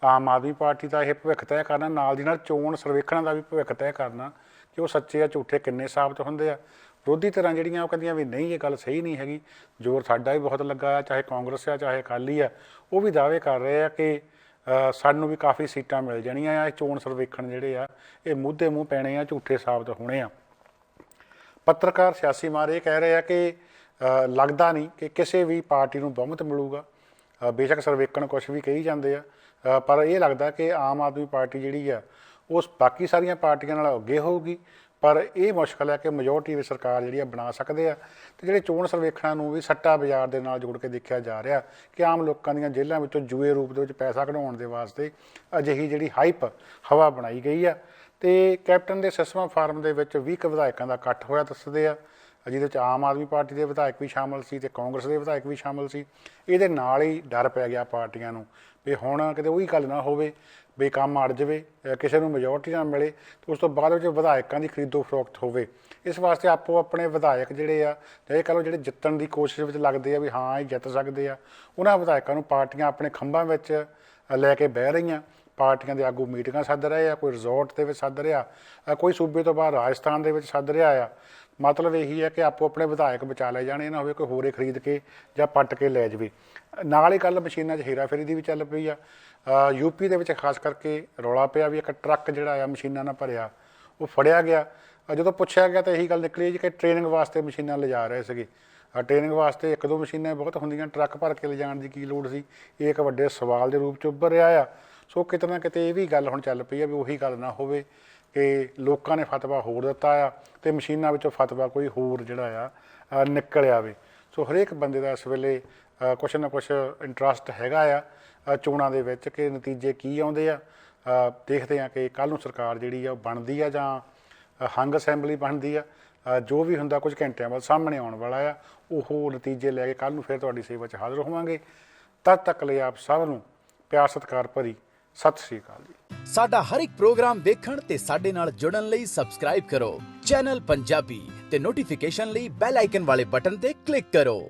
ਆਮ ਆਦਮੀ ਪਾਰਟੀ ਦਾ ਇਹ ਭਵਿੱਖ ਤੈਅ ਕਰਨਾ, ਨਾਲ ਦੀ ਨਾਲ ਚੋਣ ਸਰਵੇਖਣਾਂ ਦਾ ਵੀ ਭਵਿੱਖ ਤੈਅ ਕਰਨਾ ਕਿ ਉਹ ਸੱਚੇ ਆ ਝੂਠੇ ਕਿੰਨੇ ਸਾਬਤ ਹੁੰਦੇ ਆ। ਵਿਰੋਧੀ ਧਿਰਾਂ ਜਿਹੜੀਆਂ ਉਹ ਕਹਿੰਦੀਆਂ ਵੀ ਨਹੀਂ, ਇਹ ਗੱਲ ਸਹੀ ਨਹੀਂ ਹੈਗੀ, ਜ਼ੋਰ ਸਾਡਾ ਵੀ ਬਹੁਤ ਲੱਗਾ ਆ, ਚਾਹੇ ਕਾਂਗਰਸ ਆ ਚਾਹੇ ਅਕਾਲੀ ਆ, ਉਹ ਵੀ ਦਾਅਵੇ ਕਰ ਰਹੇ ਆ ਕਿ ਸਾਨੂੰ ਵੀ ਕਾਫੀ ਸੀਟਾਂ ਮਿਲ ਜਾਣੀਆਂ ਆ। ਇਹ ਚੋਣ ਸਰਵੇਖਣ ਜਿਹੜੇ ਆ ਇਹ ਮੂਧੇ ਮੂੰਹ ਪੈਣੇ ਆ, ਝੂਠੇ ਸਾਬਤ ਹੋਣੇ ਆ। ਪੱਤਰਕਾਰ, ਸਿਆਸੀ ਮਾਹਰ ਇਹ ਕਹਿ ਰਹੇ ਆ ਕਿ ਲੱਗਦਾ ਨਹੀਂ ਕਿ ਕਿਸੇ ਵੀ ਪਾਰਟੀ ਨੂੰ ਬਹੁਮਤ ਮਿਲੂਗਾ। ਬੇਸ਼ੱਕ ਸਰਵੇਖਣ ਕੁਛ ਵੀ ਕਹੀ ਜਾਂਦੇ ਆ, ਪਰ ਇਹ ਲੱਗਦਾ ਕਿ ਆਮ ਆਦਮੀ ਪਾਰਟੀ ਜਿਹੜੀ ਆ ਉਹ ਬਾਕੀ ਸਾਰੀਆਂ ਪਾਰਟੀਆਂ ਨਾਲ ਅੱਗੇ ਹੋਊਗੀ, ਪਰ ਇਹ ਮੁਸ਼ਕਲ ਹੈ ਕਿ ਮੈਜੋਰਟੀ ਵੀ ਸਰਕਾਰ ਜਿਹੜੀ ਆ ਬਣਾ ਸਕਦੇ ਆ। ਅਤੇ ਜਿਹੜੇ ਚੋਣ ਸਰਵੇਖਣਾਂ ਨੂੰ ਵੀ ਸੱਟਾ ਬਾਜ਼ਾਰ ਦੇ ਨਾਲ ਜੋੜ ਕੇ ਦੇਖਿਆ ਜਾ ਰਿਹਾ ਕਿ ਆਮ ਲੋਕਾਂ ਦੀਆਂ ਜੇਲ੍ਹਾਂ ਵਿੱਚੋਂ ਜੂਏ ਰੂਪ ਦੇ ਵਿੱਚ ਪੈਸਾ ਕਢਾਉਣ ਦੇ ਵਾਸਤੇ ਅਜਿਹੀ ਜਿਹੜੀ ਹਾਈਪ ਹਵਾ ਬਣਾਈ ਗਈ ਆ। ਅਤੇ ਕੈਪਟਨ ਦੇ ਸਿਸਵਾ ਫਾਰਮ ਦੇ ਵਿੱਚ 20 ਕੁ ਵਿਧਾਇਕਾਂ ਦਾ ਇਕੱਠ ਹੋਇਆ ਦੱਸਦੇ ਆ, ਜਿਹਦੇ ਵਿੱਚ ਆਮ ਆਦਮੀ ਪਾਰਟੀ ਦੇ ਵਿਧਾਇਕ ਵੀ ਸ਼ਾਮਲ ਸੀ ਅਤੇ ਕਾਂਗਰਸ ਦੇ ਵਿਧਾਇਕ ਵੀ ਸ਼ਾਮਲ ਸੀ। ਇਹਦੇ ਨਾਲ ਹੀ ਡਰ ਪੈ ਗਿਆ ਪਾਰਟੀਆਂ ਨੂੰ ਵੀ ਹੁਣ ਕਿਤੇ ਉਹੀ ਗੱਲ ਨਾ ਹੋਵੇ ਵੀ ਕੰਮ ਅੜ ਜਾਵੇ, ਕਿਸੇ ਨੂੰ ਮੈਜੋਰਟੀ ਨਾ ਮਿਲੇ, ਅਤੇ ਉਸ ਤੋਂ ਬਾਅਦ ਵਿੱਚ ਵਿਧਾਇਕਾਂ ਦੀ ਖਰੀਦੋ ਫਰੋਖਤ ਹੋਵੇ। ਇਸ ਵਾਸਤੇ ਆਪੋ ਆਪਣੇ ਵਿਧਾਇਕ ਜਿਹੜੇ ਆ, ਇਹ ਕਹਿ ਲਓ ਜਿਹੜੇ ਜਿੱਤਣ ਦੀ ਕੋਸ਼ਿਸ਼ ਵਿੱਚ ਲੱਗਦੇ ਆ ਵੀ ਹਾਂ ਇਹ ਜਿੱਤ ਸਕਦੇ ਆ, ਉਹਨਾਂ ਵਿਧਾਇਕਾਂ ਨੂੰ ਪਾਰਟੀਆਂ ਆਪਣੇ ਖੰਭਾਂ ਵਿੱਚ ਲੈ ਕੇ ਬਹਿ ਰਹੀਆਂ। ਪਾਰਟੀਆਂ ਦੇ ਆਗੂ ਮੀਟਿੰਗਾਂ ਸੱਦ ਰਹੇ ਆ, ਕੋਈ ਰਿਜ਼ੋਰਟ ਦੇ ਵਿੱਚ ਸੱਦ ਰਿਹਾ, ਕੋਈ ਸੂਬੇ ਤੋਂ ਬਾਹਰ ਰਾਜਸਥਾਨ ਦੇ ਵਿੱਚ ਸੱਦ ਰਿਹਾ ਆ। ਮਤਲਬ ਇਹੀ ਹੈ ਕਿ ਆਪੋ ਆਪਣੇ ਵਿਧਾਇਕ ਬਚਾ ਲਏ ਜਾਣੇ, ਨਾ ਹੋਵੇ ਕੋਈ ਹੋਰੇ ਖਰੀਦ ਕੇ ਜਾਂ ਪੱਟ ਕੇ ਲੈ ਜਾਵੇ। ਨਾਲ ਹੀ ਕੱਲ੍ਹ ਮਸ਼ੀਨਾਂ 'ਚ ਹੇਰਾਫੇਰੀ ਦੀ ਵੀ ਚੱਲ ਪਈ ਆ। ਯੂਪੀ ਦੇ ਵਿੱਚ ਖਾਸ ਕਰਕੇ ਰੌਲਾ ਪਿਆ ਵੀ ਇੱਕ ਟਰੱਕ ਜਿਹੜਾ ਆ ਮਸ਼ੀਨਾਂ ਨਾਲ ਭਰਿਆ ਉਹ ਫੜਿਆ ਗਿਆ। ਜਦੋਂ ਪੁੱਛਿਆ ਗਿਆ ਤਾਂ ਇਹੀ ਗੱਲ ਨਿਕਲੀ ਜੀ ਕਿ ਟ੍ਰੇਨਿੰਗ ਵਾਸਤੇ ਮਸ਼ੀਨਾਂ ਲਿਜਾ ਰਹੇ ਸੀਗੇ। ਟ੍ਰੇਨਿੰਗ ਵਾਸਤੇ ਇੱਕ ਦੋ ਮਸ਼ੀਨਾਂ ਬਹੁਤ ਹੁੰਦੀਆਂ, ਟਰੱਕ ਭਰ ਕੇ ਲਿਜਾਣ ਦੀ ਕੀ ਲੋੜ ਸੀ? ਇਹ ਇੱਕ ਵੱਡੇ ਸਵਾਲ ਦੇ ਰੂਪ 'ਚ ਉੱਭਰ ਰਿਹਾ ਆ। ਸੋ ਕਿਤੇ ਨਾ ਕਿਤੇ ਇਹ ਵੀ ਗੱਲ ਹੁਣ ਚੱਲ ਪਈ ਆ ਵੀ ਉਹੀ ਗੱਲ ਨਾ ਹੋਵੇ ਕਿ ਲੋਕਾਂ ਨੇ ਫਤਵਾ ਹੋਰ ਦਿੱਤਾ ਆ ਅਤੇ ਮਸ਼ੀਨਾਂ ਵਿੱਚੋਂ ਫਤਵਾ ਕੋਈ ਹੋਰ ਜਿਹੜਾ ਆ ਨਿਕਲ ਆਵੇ। ਸੋ ਹਰੇਕ ਬੰਦੇ ਦਾ ਇਸ ਵੇਲੇ ਕੁਛ ਨਾ ਕੁਛ ਇੰਟਰਸਟ ਹੈਗਾ ਆ ਚੋਣਾਂ ਦੇ ਵਿੱਚ ਕਿ ਨਤੀਜੇ ਕੀ ਆਉਂਦੇ ਆ। ਦੇਖਦੇ ਆ ਕਿ ਕੱਲ੍ਹ ਨੂੰ ਸਰਕਾਰ ਜਿਹੜੀ ਆ ਉਹ ਬਣਦੀ ਆ ਜਾਂ ਹੰਗ ਅਸੈਂਬਲੀ ਬਣਦੀ ਆ। ਜੋ ਵੀ ਹੁੰਦਾ ਕੁਝ ਘੰਟਿਆਂ ਬਾਅਦ ਸਾਹਮਣੇ ਆਉਣ ਵਾਲਾ ਆ। ਉਹ ਨਤੀਜੇ ਲੈ ਕੇ ਕੱਲ੍ਹ ਨੂੰ ਫਿਰ ਤੁਹਾਡੀ ਸੇਵਾ 'ਚ ਹਾਜ਼ਰ ਹੋਵਾਂਗੇ। ਤਦ ਤੱਕ ਲਈ ਆਪ ਸਭ ਨੂੰ ਪਿਆਰ ਸਤਿਕਾਰ ਭਰੀ ਸਤਿ ਸ਼੍ਰੀ ਅਕਾਲ ਜੀ। ਸਾਡਾ ਹਰ ਇੱਕ ਪ੍ਰੋਗਰਾਮ ਦੇਖਣ ਤੇ ਸਾਡੇ ਨਾਲ ਜੁੜਨ ਲਈ ਸਬਸਕ੍ਰਾਈਬ ਕਰੋ ਚੈਨਲ ਪੰਜਾਬੀ ਤੇ ਨੋਟੀਫਿਕੇਸ਼ਨ ਲਈ ਬੈਲ ਆਈਕਨ ਵਾਲੇ ਬਟਨ ਤੇ ਕਲਿੱਕ ਕਰੋ।